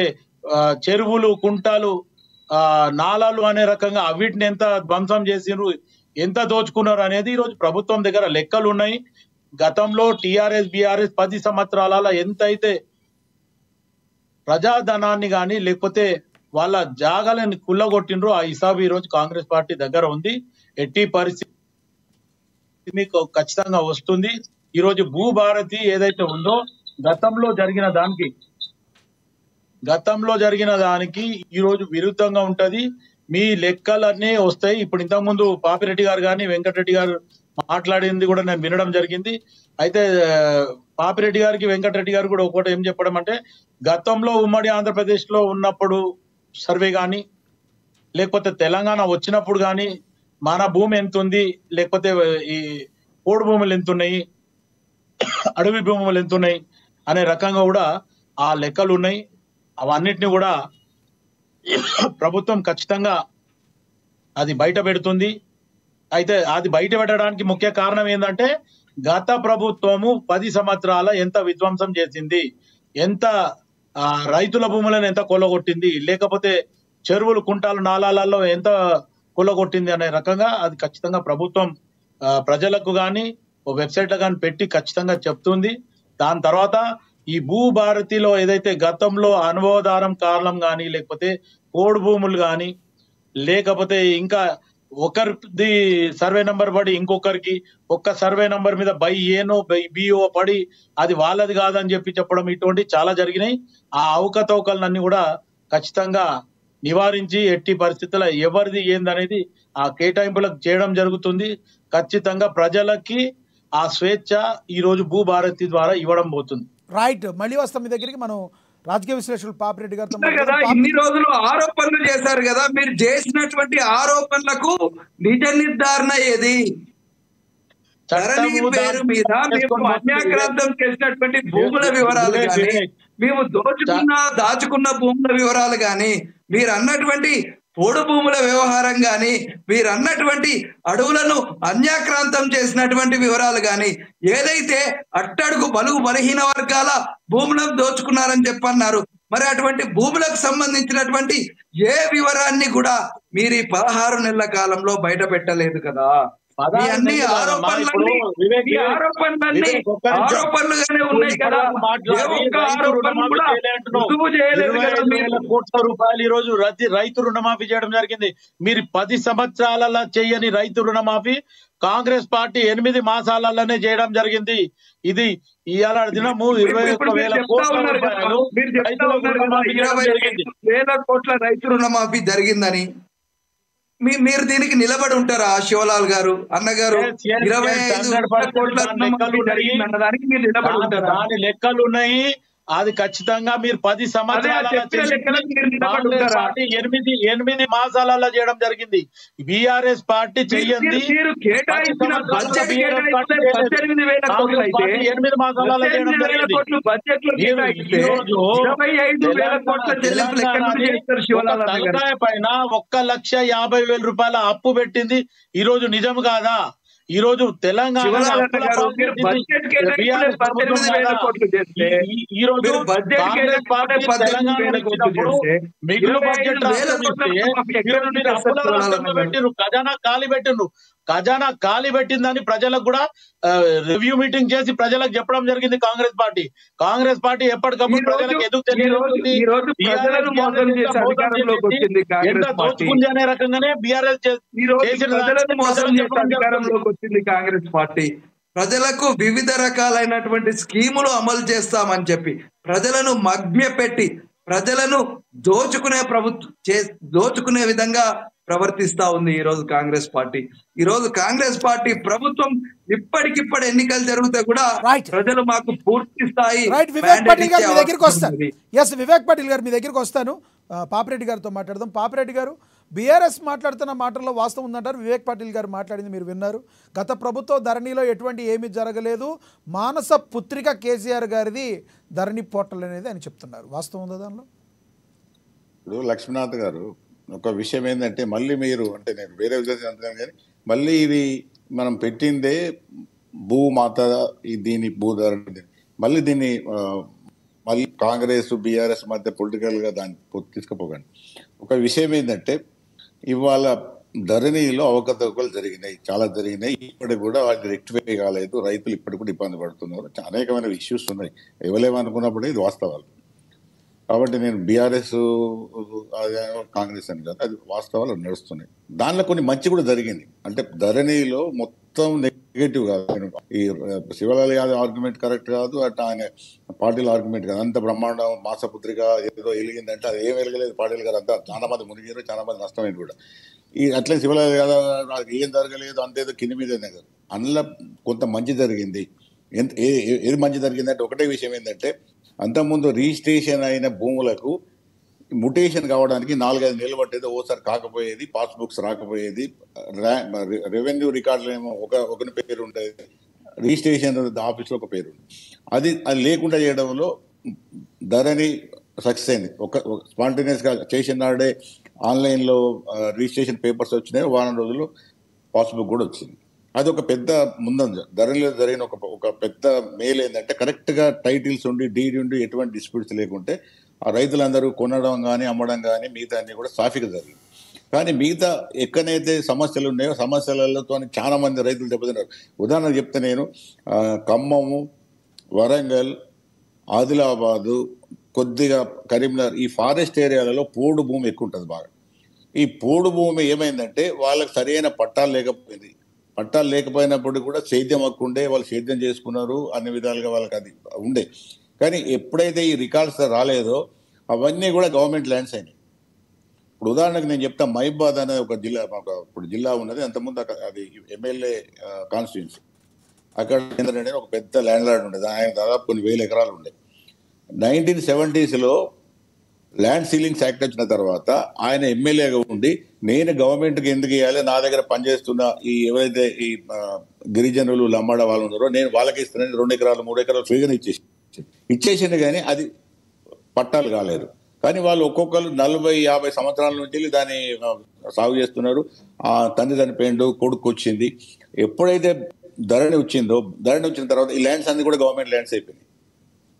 C: చెరువులు, కుంటాలు, నాలాలు అనే రకంగా వీటిని ఎంత ధ్వంసం చేసిండ్రు, ఎంత దోచుకున్నారు అనేది ఈరోజు ప్రభుత్వం దగ్గర లెక్కలు ఉన్నాయి. గతంలో టిఆర్ఎస్ బీఆర్ఎస్ 10 సంవత్సరాల ఎంతైతే ప్రజాధనాన్ని కానీ లేకపోతే వాళ్ళ జాగాలని కుల్లగొట్టిండ్రో ఆ హిసాబు ఈ రోజు కాంగ్రెస్ పార్టీ దగ్గర ఉంది. ఎట్టి పరిస్థితి మీకు ఖచ్చితంగా వస్తుంది. ఈ రోజు భూభారతి ఏదైతే ఉందో గతంలో జరిగిన దానికి ఈ రోజు విరుద్ధంగా ఉంటది. మీ లెక్కలన్నీ వస్తాయి. ఇప్పుడు ఇంతకుముందు పాపిరెడ్డి గారు కానీ వెంకటరెడ్డి గారు మాట్లాడింది కూడా నేను వినడం జరిగింది. అయితే పాపిరెడ్డి గారికి వెంకటరెడ్డి గారు కూడా ఒకటి ఏం చెప్పడం అంటే, గతంలో ఉమ్మడి ఆంధ్రప్రదేశ్ లో ఉన్నప్పుడు సర్వే కానీ, లేకపోతే తెలంగాణ వచ్చినప్పుడు కానీ మన భూమి ఎంత ఉంది, లేకపోతే ఈ పోడు భూములు ఎంత ఉన్నాయి, అడవి భూములు ఎంత ఉన్నాయి అనే రకంగా కూడా ఆ లెక్కలు ఉన్నాయి. అవన్నిటిని కూడా ప్రభుత్వం ఖచ్చితంగా అది బయట పెడుతుంది. అయితే అది బయట పెట్టడానికి ముఖ్య కారణం ఏంటంటే, గత ప్రభుత్వము 10 సంవత్సరాల ఎంత విధ్వంసం చేసింది, ఎంత రైతుల భూములను ఎంత కొల్లగొట్టింది, లేకపోతే చెరువులు కుంటాలు నాలాలలో ఎంత కొల్లగొట్టింది అనే రకంగా అది ఖచ్చితంగా ప్రభుత్వం ప్రజలకు కానీ వెబ్సైట్ కానీ పెట్టి ఖచ్చితంగా చెప్తుంది. దాని తర్వాత ఈ భూభారతిలో ఏదైతే గతంలో అనుభవధారం కారణం కానీ లేకపోతే కోడ్ భూములు కానీ లేకపోతే ఇంకా ఒకరిది సర్వే నంబర్ పడి ఇంకొకరికి ఒక్క సర్వే నంబర్ మీద బై ఏనో బై బిఓ పడి అది వాళ్ళది కాదని చెప్పడం ఇటువంటి చాలా జరిగినాయి. ఆ అవకతవకలన్నీ కూడా ఖచ్చితంగా నివారించి ఎట్టి పరిస్థితుల్లో ఎవరిది ఏందనేది ఆ కేటాయింపులకు చేయడం జరుగుతుంది. ఖచ్చితంగా ప్రజలకి ఆ స్వేచ్ఛ ఈ రోజు భూభారతి ద్వారా ఇవ్వడం పోతుంది.
A: రైట్, మళ్ళీ వస్తాం మీ దగ్గరికి. మనం రాజకీయ విశ్లేషకులు పాపిరెడ్డి గారితో
F: కదా ఇన్ని రోజులు ఆరోపణలు చేశారు కదా, మీరు చేసినటువంటి ఆరోపణలకు నిజ నిర్ధారణ ఏది? ధరణి పేరు మీద మేము అన్యాక్రాంతం చేసినటువంటి భూముల వివరాలు కానీ, మేము దాచుకున్న భూముల వివరాలు కానీ, మీరు అన్నటువంటి పోడు భూముల వ్యవహారం కానీ, మీరు అన్నటువంటి అడవులను అన్యాక్రాంతం చేసినటువంటి వివరాలు కానీ, ఏదైతే అట్టడుగు బలుగు బలహీన వర్గాల భూములను దోచుకున్నారని చెప్పన్నారు, మరి అటువంటి భూములకు సంబంధించినటువంటి ఏ వివరాన్ని కూడా మీరు ఈ 16 నెలల కాలంలో బయట పెట్టలేదు కదా. అన్ని ఆరోపణలన్నీ ఉన్నాయి కదా.
C: కోట్ల రూపాయలు ఈ రోజు రైతు రుణమాఫీ చేయడం జరిగింది. మీరు 10 సంవత్సరాలలో చేయని రైతు రుణమాఫీ కాంగ్రెస్ పార్టీ 8 మాసాలలోనే చేయడం జరిగింది. ఇది ఇవాళ దినము 21,000 కోట్ల రూపాయలు
F: 20,000 కోట్ల రైతు రుణమాఫీ జరిగిందని మీరు దీనికి నిలబడి ఉంటారా శివలాల్ గారు అన్నగారు? 25 కోట్ల జరిగిందన్నదానికి మీరు నిలబడి ఉంటారా?
C: దాని లెక్కలు ఉన్నాయి. అది ఖచ్చితంగా మీరు 10 సంవత్సరాల 8 మాసాలలో చేయడం జరిగింది. బీఆర్ఎస్ పార్టీ చెయ్యండి
F: 8 మాసాలలో చేయడం జరిగింది.
C: తలకాయ పైన 1,50,000 రూపాయల అప్పు పెట్టింది. ఈ రోజు నిజం కాదా? ఈ రోజు తెలంగాణ మిగులు బడ్జెట్ పెట్టిండ్రు, ఖజానా ఖాళీ పెట్టిండ్రు. ఖజానా ఖాళీ పెట్టిందని ప్రజలకు కూడా రివ్యూ మీటింగ్ చేసి ప్రజలకు చెప్పడం జరిగింది కాంగ్రెస్ పార్టీ ఎప్పటికప్పుడు ప్రజలకు ఎదుగు తెలియజేస్తుంది. ఎంత దోచుకుంది అనే రకంగానే బీఆర్ఎస్
F: వచ్చింది కాంగ్రెస్ పార్టీ. ప్రజలకు వివిధ రకాలైనటువంటి స్కీములు అమలు చేస్తామని చెప్పి ప్రజలను మభ్యపెట్టి ప్రజలను దోచుకునే విధంగా ప్రవర్తిస్తా ఉంది ఈ రోజు కాంగ్రెస్ పార్టీ. ఈ రోజు కాంగ్రెస్ పార్టీ ప్రభుత్వం ఇప్పటికిప్పుడు ఎన్నికలు జరిగితే కూడా ప్రజలు మాకు పూర్తి స్థాయి
A: వివేక్ పాటిల్ గారు మీ దగ్గరికి వస్తాను. వివేక్ పాటిల్ గారు మీ దగ్గరికి వస్తాను. పాపిరెడ్డి గారితో మాట్లాడదాం. పాపిరెడ్డి గారు, బీఆర్ఎస్ మాట్లాడుతున్న మాటల్లో వాస్తవం ఉందంటారు. వివేక్ పాటిల్ గారు మాట్లాడింది మీరు విన్నారు. గత ప్రభుత్వ ధరణిలో ఎటువంటి ఏమీ జరగలేదు, మానస పుత్రిక కేసీఆర్ గారిది ధరణి పోర్టల్ అనేది అని చెప్తున్నారు. వాస్తవం ఉందా దానిలో?
E: ఇప్పుడు లక్ష్మీనాథ్ గారు ఒక విషయం ఏంటంటే, మళ్ళీ మీరు అంటే నేను వేరే విషయం అంటున్నాను కానీ మళ్ళీ ఇది మనం పెట్టిందే భూమాత, దీని భూధరణి, మళ్ళీ దీన్ని మళ్ళీ కాంగ్రెస్ బీఆర్ఎస్ మధ్య పొలిటికల్గా దాన్ని తీసుకుపోకండి. ఒక విషయం ఏంటంటే, ఇవాళ ధరణిలో అవకతవకలు జరిగినాయి, చాలా జరిగినాయి. ఇప్పటికి కూడా వాటిని రెక్టిఫై కాలేదు. రైతులు ఇప్పటికి కూడా ఇబ్బంది పడుతున్నారు. అనేకమైన ఇష్యూస్ ఉన్నాయి. ఇవ్వలేమనుకున్నప్పుడే ఇది వాస్తవాలు. కాబట్టి నేను బీఆర్ఎస్ కాంగ్రెస్ అని కాదు, అది వాస్తవాలు నడుస్తున్నాయి. దానిలో కొన్ని మంచి కూడా జరిగింది. అంటే ధరణిలో మొత్తం నెగటివ్ కాదు. ఈ శివలాల్ యాదవ్ ఆర్గ్యుమెంట్ కరెక్ట్ కాదు, అట్లా ఆయన పాటిల్ ఆర్గ్యుమెంట్ కాదు. అంత బ్రహ్మాండం మాసపుత్రిక ఏదో వెలిగిందంటే అది ఏం వెలగలేదు. పాటిల్ గారు అంతా చాలా మంది మునిగారు, చాలా మంది నష్టమైంది కూడా. ఈ అట్లే శివలాల్ యాదవ్ ఏం జరగలేదు, అంతేదో కింది మీదనే కాదు. అందులో కొంత మంచి జరిగింది. ఏది మంచి జరిగిందంటే ఒకటే విషయం ఏంటంటే, అంతకుముందు రిజిస్ట్రేషన్ అయిన భూములకు ముటేషన్ కావడానికి 4-5 నెలలు పట్టేది. ఓసారి కాకపోయేది, పాస్బుక్స్ రాకపోయేది, రెవెన్యూ రికార్డులు ఏమో ఒకరి పేరు ఉంటుంది, రిజిస్ట్రేషన్ ఆఫీస్లో ఒక పేరు ఉంటుంది. అది లేకుండా చేయడంలో ధరణి సక్సెస్ అయింది. ఒక స్పాంటేనియస్గా చేసిన నాడే ఆన్లైన్లో రిజిస్ట్రేషన్ పేపర్స్ వచ్చినాయి. వారం రోజుల్లో పాస్బుక్ కూడా వచ్చింది. అదొక పెద్ద ముందంజ. ధరణిలో జరిగిన ఒక పెద్ద మేలు ఏంటంటే కరెక్ట్గా టైటిల్స్ ఉండి డీడీ ఉండి ఎటువంటి డిస్ప్యూట్స్ లేకుంటే ఆ రైతులందరూ కొనడం కానీ అమ్మడం కానీ మిగతా అన్ని కూడా సాఫీగా జరిగింది. కానీ మిగతా ఎక్కడైతే సమస్యలు ఉన్నాయో సమస్యలతో చాలా మంది రైతులు దెబ్బతిన్నారు. ఉదాహరణ చెప్తే నేను ఖమ్మము, వరంగల్, ఆదిలాబాదు, కొద్దిగా కరీంనగర్ ఈ ఫారెస్ట్ ఏరియాలలో పోడు భూమి ఎక్కువ ఉంటుంది బాగా. ఈ పోడు భూమి ఏమైందంటే వాళ్ళకి సరైన పట్టాలు లేకపోయింది. పట్టాలు లేకపోయినప్పుడు కూడా సేద్యం హక్కు ఉండే, వాళ్ళు సేద్యం చేసుకున్నారు, అన్ని విధాలుగా వాళ్ళకి అది ఉండే. కానీ ఎప్పుడైతే ఈ రికార్డ్స్ రాలేదో అవన్నీ కూడా గవర్నమెంట్ ల్యాండ్స్ అయినాయి. ఇప్పుడు ఉదాహరణకు నేను చెప్తా, మహిబాద్ అనే ఒక జిల్లా, ఇప్పుడు జిల్లా ఉన్నది, అంతకుముందు అది ఎమ్మెల్యే కాన్స్టిట్యున్సీ. అక్కడ ఏంటంటే ఒక పెద్ద ల్యాండ్ లార్డ్ ఉండేది, ఆయన దాదాపు కొన్ని 1000 ఎకరాలు ఉండే. 1970s ల్యాండ్ సీలింగ్స్ యాక్ట్ వచ్చిన తర్వాత ఆయన ఎమ్మెల్యేగా ఉండి నేను గవర్నమెంట్కి ఎందుకు ఇవ్వాలి, నా దగ్గర పనిచేస్తున్న ఈ ఎవరైతే ఈ గిరిజనులు లంబాడ వాళ్ళు ఉన్నారో నేను వాళ్ళకి ఇస్తున్నాను, 2 ఎకరాలు 3 ఎకరాలు ఫ్రీగా ఇచ్చేసింది. కానీ అది పట్టాలు కాలేదు. కానీ వాళ్ళు ఒక్కొక్కరు 40-50 సంవత్సరాల నుంచి దాన్ని సాగు చేస్తున్నారు. ఆ తండ్రి చనిపోయిండు, కొడుకు వచ్చింది. ఎప్పుడైతే ధరణి వచ్చిన తర్వాత ఈ ల్యాండ్స్ అన్ని కూడా గవర్నమెంట్ ల్యాండ్స్ అయిపోయినాయి.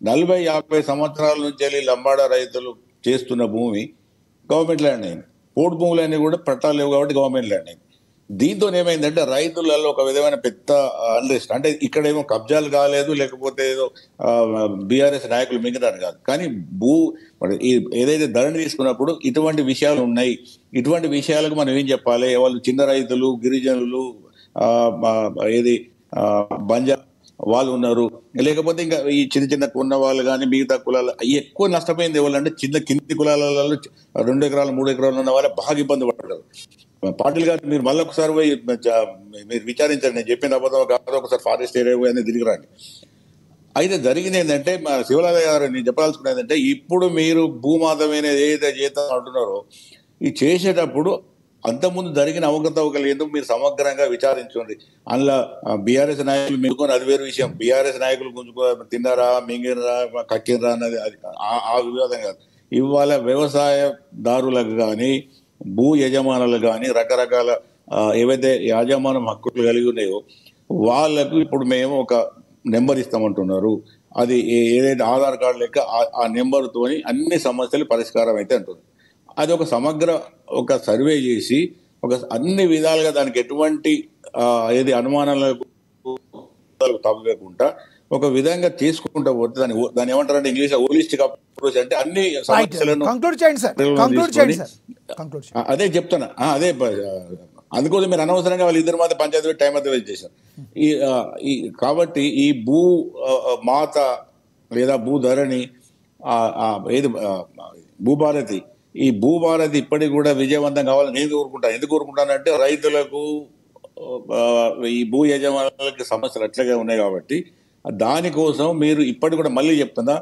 E: 40-50 సంవత్సరాల నుంచి వెళ్ళి లంబాడ రైతులు చేస్తున్న భూమి గవర్నమెంట్ ల్యాండ్ అయింది. పోడు భూములన్నీ కూడా పట్టాలు లేవు కాబట్టి గవర్నమెంట్ ల్యాండ్ అయింది. దీంతో ఏమైందంటే రైతులలో ఒక విధమైన పెద్ద అన్రెస్ట్. అంటే ఇక్కడేమో కబ్జాలు కాలేదు, లేకపోతే ఏదో బీఆర్ఎస్ నాయకులు మింగడానికి కాదు, కానీ ఏదైతే ధరణి తీసుకున్నప్పుడు ఇటువంటి విషయాలు ఉన్నాయి. ఇటువంటి విషయాలకు మనం ఏం చెప్పాలి, వాళ్ళు చిన్న రైతులు, గిరిజనులు, బంజా వాళ్ళు ఉన్నారు, లేకపోతే ఇంకా ఈ చిన్న ఉన్న వాళ్ళు కానీ మిగతా కులాలు ఎక్కువ నష్టపోయింది ఎవరంటే కింది కులాలలో 2 ఎకరాలు 3 ఎకరాలు ఉన్న వాళ్ళే బాగా ఇబ్బంది పడ్డారు. పాటిల్ గారు మీరు మళ్ళీ ఒకసారి పోయి మీరు విచారించండి, నేను చెప్పిన అబద్ధం కాదు, ఒకసారి ఫారెస్ట్ ఏరియా పోయి అనేది తిరిగి రండి. అయితే జరిగింది ఏంటంటే మా శివలాల గారు నేను చెప్పాల్సుకున్నది ఏంటంటే, ఇప్పుడు మీరు భూమాధమైన ఏదైతే చేద్దాం అంటున్నారో ఈ చేసేటప్పుడు అంతకుముందు జరిగిన అవకతవకలు ఎందుకు మీరు సమగ్రంగా విచారించండి. అందులో బీఆర్ఎస్ నాయకులు మింగుకొని అది వేరు విషయం. బీఆర్ఎస్ నాయకులు గుంజుకో తిన్నారా, మింగినరా, కక్కినరా అన్నది అది ఆ వివాదం కాదు. ఇవాళ వ్యవసాయదారులకు కానీ భూ యజమానులకు కానీ రకరకాల ఏవైతే యాజమాన్యం హక్కులు కలిగి ఉన్నాయో వాళ్ళకు ఇప్పుడు మేము ఒక నెంబర్ ఇస్తామంటున్నారు. అది ఏదైతే ఆధార్ కార్డు లెక్క ఆ నెంబర్తోని అన్ని సమస్యలు పరిష్కారం అయితే అంటుంది. అది ఒక సమగ్ర ఒక సర్వే చేసి అన్ని విధాలుగా దానికి ఎటువంటి అనుమానాలకు తగ్గకుండా ఒక విధంగా తీసుకుంటూ పోతే దాన్ని ఏమంటారంటే ఇంగ్లీష్ హోలిస్టిక్ అప్రోచ్, అంటే అన్ని సమస్యలను అదే చెప్తున్నా. అదే అందుకోసం మీరు అనవసరంగా వాళ్ళు ఇద్దరు మధ్య పంచాయతీ టైం అంతా వేస్ట్ చేశారు. కాబట్టి ఈ భూ మాత లేదా భూధరణి భూభారతి, ఈ భూభారతి ఇప్పటికి కూడా విజయవంతం కావాలని నేను కోరుకుంటాను. ఎందుకు కోరుకుంటానంటే రైతులకు ఈ భూ యజమానులకి సమస్యలు అట్లాగే ఉన్నాయి కాబట్టి దానికోసం మీరు ఇప్పటికి కూడా మళ్ళీ చెప్తున్నా,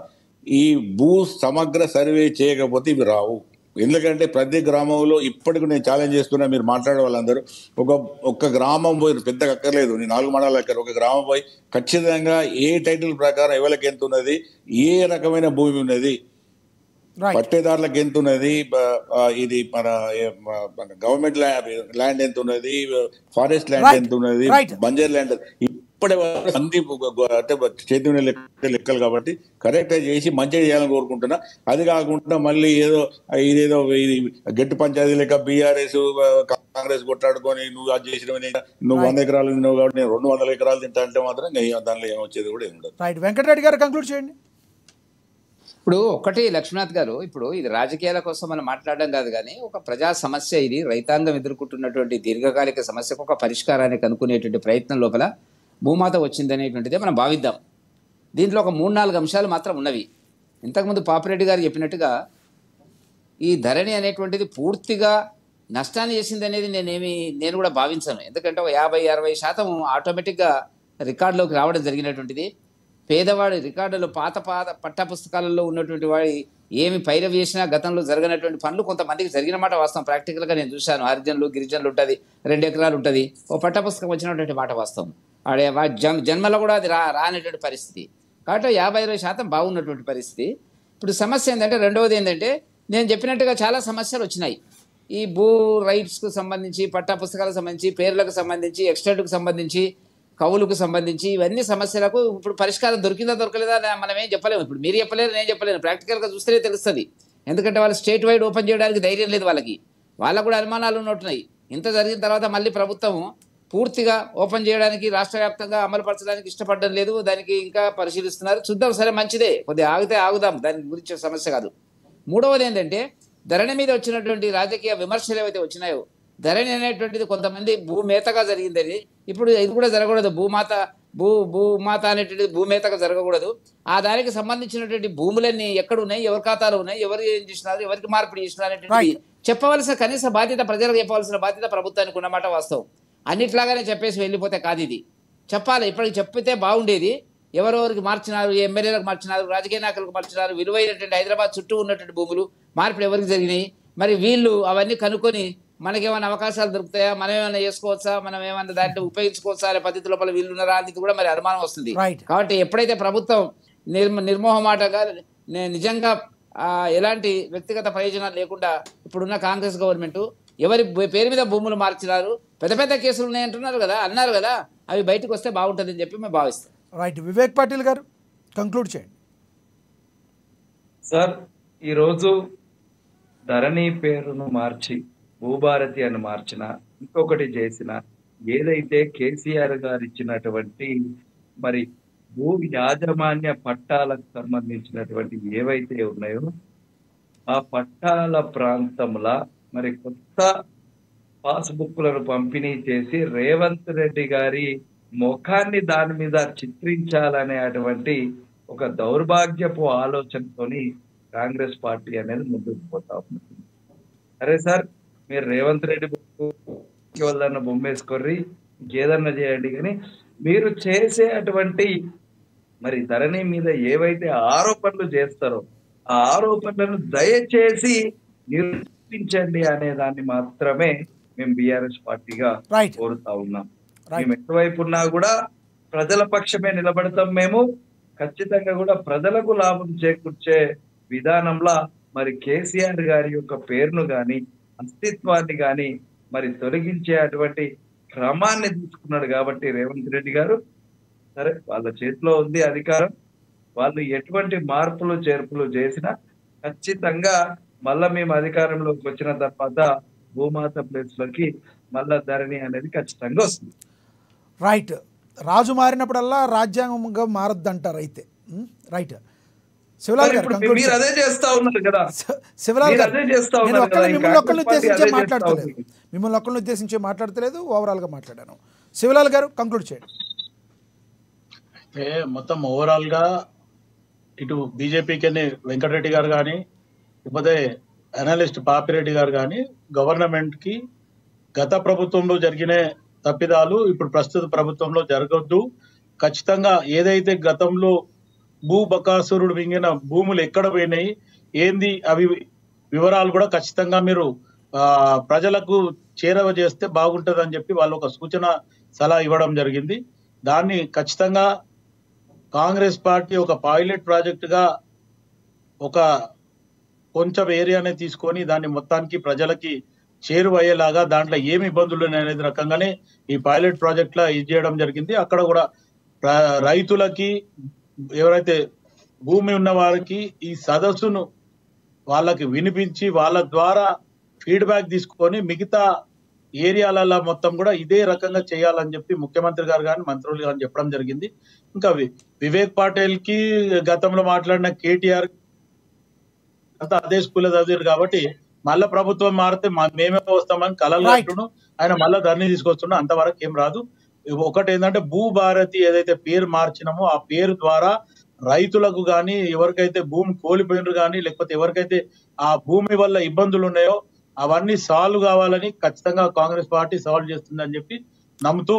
E: ఈ భూ సమగ్ర సర్వే చేయకపోతే ఇవి రావు. ఎందుకంటే ప్రతి గ్రామంలో ఇప్పటికి నేను ఛాలెంజ్ చేస్తున్నా, మీరు మాట్లాడే వాళ్ళందరూ ఒక్క గ్రామం పోయి పెద్దగా అక్కర్లేదు, నేను 4 మండలాలు ఎక్కడ ఒక గ్రామం పోయి ఖచ్చితంగా ఏ టైటిల్ ప్రకారం ఎవరికి ఎంత ఉన్నది, ఏ రకమైన భూమి ఉన్నది, పట్టేదారులకు ఎంత ఉన్నది, ఇది మన గవర్నమెంట్ ల్యాండ్ ఎంత ఉన్నది, ఫారెస్ట్ ల్యాండ్ ఎంత ఉన్నది, బంజర్ ల్యాండ్ ఇప్పటి అన్ని అంటే చేతి లెక్కలు కాబట్టి కరెక్ట్గా చేసి మంచిగా చేయాలని కోరుకుంటున్నా. అది కాకుండా మళ్ళీ ఇదేదో గట్టి పంచాయతీ లెక్క బీఆర్ఎస్ కాంగ్రెస్ కొట్లాడుకొని నువ్వు అది చేసిన నువ్వు 100 ఎకరాలు తిన్నావు కాబట్టి నేను 200 ఎకరాలు తింటా అంటే మాత్రం దానిలో ఏమొచ్చేది కూడా ఏమి ఉండదు.
A: వెంకటరెడ్డి గారు కంక్లూడ్ చేయండి.
B: ఇప్పుడు ఒకటి లక్ష్మీనాథ్ గారు, ఇప్పుడు ఇది రాజకీయాల కోసం మనం మాట్లాడడం కాదు, కానీ ఒక ప్రజా సమస్య, ఇది రైతాంగం ఎదుర్కొంటున్నటువంటి దీర్ఘకాలిక సమస్యకు ఒక పరిష్కారాన్ని కనుక్కునేటువంటి ప్రయత్నం లోపల భూమాత వచ్చిందనేటువంటిదే మనం భావిద్దాం. దీంట్లో ఒక 3-4 అంశాలు మాత్రం ఉన్నవి. ఇంతకుముందు పాపిరెడ్డి గారు చెప్పినట్టుగా ఈ ధరణి అనేటువంటిది పూర్తిగా నష్టాన్ని చేసింది అనేది నేను కూడా భావించాను. ఎందుకంటే ఒక 50-60% ఆటోమేటిక్గా రికార్డులోకి రావడం జరిగినటువంటిది. పేదవాడి రికార్డులో పాత పట్టా పుస్తకాలలో ఉన్నటువంటి వాడి ఏమి పైరవి చేసినా గతంలో జరగనటువంటి పనులు కొంతమందికి జరిగిన మాట వాస్తవం. ప్రాక్టికల్గా నేను చూశాను. హరిజనులు, గిరిజనులు ఉంటుంది, 2 ఎకరాలు ఉంటుంది, ఓ పట్టా పుస్తకం వచ్చినటువంటి మాట వాస్తవం. వాడి జన్మలో కూడా అది రానటువంటి పరిస్థితి. కాబట్టి 50-60% బాగున్నటువంటి పరిస్థితి. ఇప్పుడు సమస్య ఏంటంటే, రెండవది ఏంటంటే, నేను చెప్పినట్టుగా చాలా సమస్యలు వచ్చినాయి. ఈ భూ రైట్స్కు సంబంధించి, పట్టా పుస్తకాలకు సంబంధించి, పేర్లకు సంబంధించి, ఎక్స్టెంట్కు సంబంధించి, కవులకు సంబంధించి ఇవన్నీ సమస్యలకు ఇప్పుడు పరిష్కారం దొరికిందా దొరకలేదా మనం ఏం చెప్పలేము. ఇప్పుడు మీరు చెప్పలేరు, నేను చెప్పలేను. ప్రాక్టికల్గా చూస్తేనే తెలుస్తుంది. ఎందుకంటే వాళ్ళు స్టేట్ వైడ్ ఓపెన్ చేయడానికి ధైర్యం లేదు వాళ్ళకు కూడా అనుమానాలు ఉన్నట్టున్నాయి. ఇంత జరిగిన తర్వాత మళ్ళీ ప్రభుత్వం పూర్తిగా ఓపెన్ చేయడానికి రాష్ట్ర వ్యాప్తంగా అమలుపరచడానికి ఇష్టపడడం లేదు. దానికి ఇంకా పరిశీలిస్తున్నారు. చూద్దాం, సరే మంచిదే, కొద్దిగా ఆగితే ఆగుదాం, దాని గురించి సమస్య కాదు. మూడవది ఏంటంటే ధరణి మీద వచ్చినటువంటి రాజకీయ విమర్శలు ఏవైతే వచ్చినాయో, ధరణి అనేటువంటిది కొంతమంది భూమేతగా జరిగిందని, ఇప్పుడు ఇది కూడా జరగకూడదు. భూమాత అనేటువంటిది భూమేతగా జరగకూడదు. ఆ దానికి సంబంధించినటువంటి భూములన్నీ ఎక్కడ ఉన్నాయి, ఎవరి ఖాతాలో ఉన్నాయి, ఎవరు ఏం చేసినారు, ఎవరికి మార్పిడి చేసినారు అనేటువంటి చెప్పవలసిన కనీస బాధ్యత, ప్రజలకు చెప్పవలసిన బాధ్యత ప్రభుత్వానికి ఉన్నమాట వాస్తవం. అన్నిట్లాగానే చెప్పేసి వెళ్ళిపోతే కాదు, ఇది చెప్పాలి. ఇప్పటికి చెప్పితే బాగుండేది. ఎవరెవరికి మార్చినారు, ఎమ్మెల్యేలకు మార్చినారు, రాజకీయ నాయకులకు మార్చినారు, విలువైనటువంటి హైదరాబాద్ చుట్టూ ఉన్నటువంటి భూములు మార్పిడి ఎవరికి జరిగినాయి, మరి వీళ్ళు అవన్నీ కనుక్కొని మనకేమైనా అవకాశాలు దొరుకుతాయా, మనం ఏమైనా చేసుకోవచ్చా, మనం ఏమైనా దాంట్లో ఉపయోగించుకోవచ్చా అనే పద్ధతి లోపల వీళ్ళు ఉన్నారా అనేది కూడా మరి అనుమానం వస్తుంది. కాబట్టి ఎప్పుడైతే ప్రభుత్వం నిర్మోహమాటంగా నిజంగా ఎలాంటి వ్యక్తిగత ప్రయోజనాలు లేకుండా ఇప్పుడున్న కాంగ్రెస్ గవర్నమెంట్ ఎవరి పేరు మీద భూములు మార్చినారు, పెద్ద పెద్ద కేసులు ఉన్నాయంటున్నారు కదా, అన్నారు కదా, అవి బయటకు వస్తే బాగుంటుందని చెప్పి మేము భావిస్తాం.
A: రైట్, వివేక్ పాటిల్ గారు కంక్లూడ్ చేయండి.
F: సార్, ఈరోజు ధరణి పేరును మార్చి భూభారతి అని మార్చిన, ఇంకొకటి చేసిన, ఏదైతే కేసీఆర్ గారు ఇచ్చినటువంటి మరి భూ యాజమాన్య పట్టాలకు సంబంధించినటువంటి ఏవైతే ఉన్నాయో ఆ పట్టాల ప్రాంతంలో మరి కొత్త పాస్బుక్లను పంపిణీ చేసి రేవంత్ రెడ్డి గారి ముఖాన్ని దాని మీద చిత్రించాలనే అటువంటి ఒక దౌర్భాగ్యపు ఆలోచనతోని కాంగ్రెస్ పార్టీ అనేది ముందుకు పోతా ఉంది. అరే సార్, మీరు రేవంత్ రెడ్డి వాళ్ళన్న బొమ్మేసుకోర్రి, ఇంకేదన్నా చేయండి, కానీ మీరు చేసే అటువంటి మరి ధరణి మీద ఏవైతే ఆరోపణలు చేస్తారో ఆ ఆరోపణలను దయచేసి నిరూపించండి అనే దాన్ని మాత్రమే మేము బీఆర్ఎస్ పార్టీగా కోరుతా ఉన్నాం. మేము ఎటువైపు ఉన్నా కూడా ప్రజల పక్షమే నిలబడతాం. మేము ఖచ్చితంగా కూడా ప్రజలకు లాభం చేకూర్చే విధానంలో మరి కేసీఆర్ గారి యొక్క పేరును గాని అస్తిత్వాన్ని గాని మరి తొలగించే అటువంటి క్రమాన్ని తీసుకున్నాడు. కాబట్టి రేవంత్ రెడ్డి గారు, సరే వాళ్ళ చేతిలో ఉంది అధికారం, వాళ్ళు ఎటువంటి మార్పులు చేర్పులు చేసినా ఖచ్చితంగా మళ్ళా మేము అధికారంలోకి వచ్చిన తర్వాత భూమాత ప్లేస్ లోకి మళ్ళా ధరణి అనేది ఖచ్చితంగా వస్తుంది.
A: రైట్, రాజు మారినప్పుడల్లా రాజ్యాంగంగా మారద్దంటారు అయితే. రైట్, శివలాల్ గారు
F: మీరు అదే చేస్తా ఉన్నారు కదా.
A: శివలాల్ గారు, మిమ్మల్ని ఒక్కరిని ఉద్దేశించి మాట్లాడతలేదు, ఓవరాల్ గా మాట్లాడాను. శివలాల్ గారు కంక్లూడ్ చేయండి.
C: అయితే మొత్తం ఓవరాల్ గా ఇటు బీజేపీకి వెంకటరెడ్డి గారు కానీ, లేకపోతే అనలిస్ట్ పాపిరెడ్డి గారు కానీ, గవర్నమెంట్ కి గత ప్రభుత్వంలో జరిగిన తప్పిదాలు ఇప్పుడు ప్రస్తుత ప్రభుత్వంలో జరగొద్దు. ఖచ్చితంగా ఏదైతే గతంలో బకాసురుడు మింగిన భూములు ఎక్కడ పోయినాయి ఏంది అవి వివరాలు కూడా ఖచ్చితంగా మీరు ప్రజలకు చేరవ చేస్తే బాగుంటుంది అని చెప్పి వాళ్ళు ఒక సూచన సలహా ఇవ్వడం జరిగింది. దాన్ని ఖచ్చితంగా కాంగ్రెస్ పార్టీ ఒక పైలట్ ప్రాజెక్ట్ గా ఒక కొంచెం ఏరియానే తీసుకొని దాన్ని మొత్తానికి ప్రజలకి చేరువయ్యేలాగా దాంట్లో ఏమి ఇబ్బందులు అనేది రకంగానే ఈ పైలట్ ప్రాజెక్ట్ లా ఇది చేయడం జరిగింది. అక్కడ కూడా రైతులకి, ఎవరైతే భూమి ఉన్న వారికి ఈ సదస్సును వాళ్ళకి వినిపించి వాళ్ళ ద్వారా ఫీడ్బ్యాక్ తీసుకొని మిగతా ఏరియాలలో మొత్తం కూడా ఇదే రకంగా చేయాలని చెప్పి ముఖ్యమంత్రి గారు కానీ మంత్రులు కానీ చెప్పడం జరిగింది. ఇంకా వివేక్ పాటిల్ కి గతంలో మాట్లాడిన కేటీఆర్ అదే స్కూల్లో చదివారు కాబట్టి మళ్ళా ప్రభుత్వం మారితే మేమే వస్తామని కలలు అంటున్నాం. ఆయన మళ్ళా ధరణి తీసుకొస్తున్నాం, అంతవరకు ఏం రాదు. ఒకటి ఏంటంటే భూభారతి ఏదైతే పేరు మార్చినామో ఆ పేరు ద్వారా రైతులకు కానీ, ఎవరికైతే భూమి కోల్పోయినారు కానీ, లేకపోతే ఎవరికైతే ఆ భూమి వల్ల ఇబ్బందులు ఉన్నాయో అవన్నీ సాల్వ్ కావాలని ఖచ్చితంగా కాంగ్రెస్ పార్టీ సాల్వ్ చేస్తుందని చెప్పి నమ్ముతూ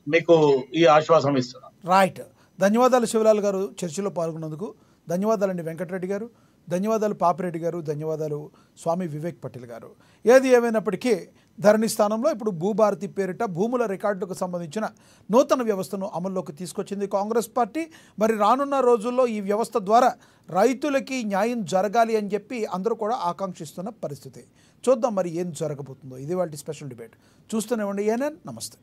C: మీకు ఈ ఆశ్వాసం ఇస్తున్నాం.
A: రైట్, ధన్యవాదాలు శివలాల్ గారు చర్చలో పాల్గొన్నందుకు. ధన్యవాదాలండి వెంకటరెడ్డి గారు, ధన్యవాదాలు పాపిరెడ్డి గారు, ధన్యవాదాలు స్వామి వివేక్ పటేల్ గారు. ఏది ఏమైనప్పటికీ ధరణి స్థానంలో ఇప్పుడు భూభారతి పేరిట భూముల రికార్డుకు సంబంధించిన నూతన వ్యవస్థను అమల్లోకి తీసుకొచ్చింది కాంగ్రెస్ పార్టీ. మరి రానున్న రోజుల్లో ఈ వ్యవస్థ ద్వారా రైతులకి న్యాయం జరగాలి అని చెప్పి అందరూ కూడా ఆకాంక్షిస్తున్న పరిస్థితి. చూద్దాం మరి ఏం జరగబోతుందో. ఇది వాళ్ళ స్పెషల్ డిబేట్. చూస్తూనే ఉండి ఏఎన్ఎన్. నమస్తే.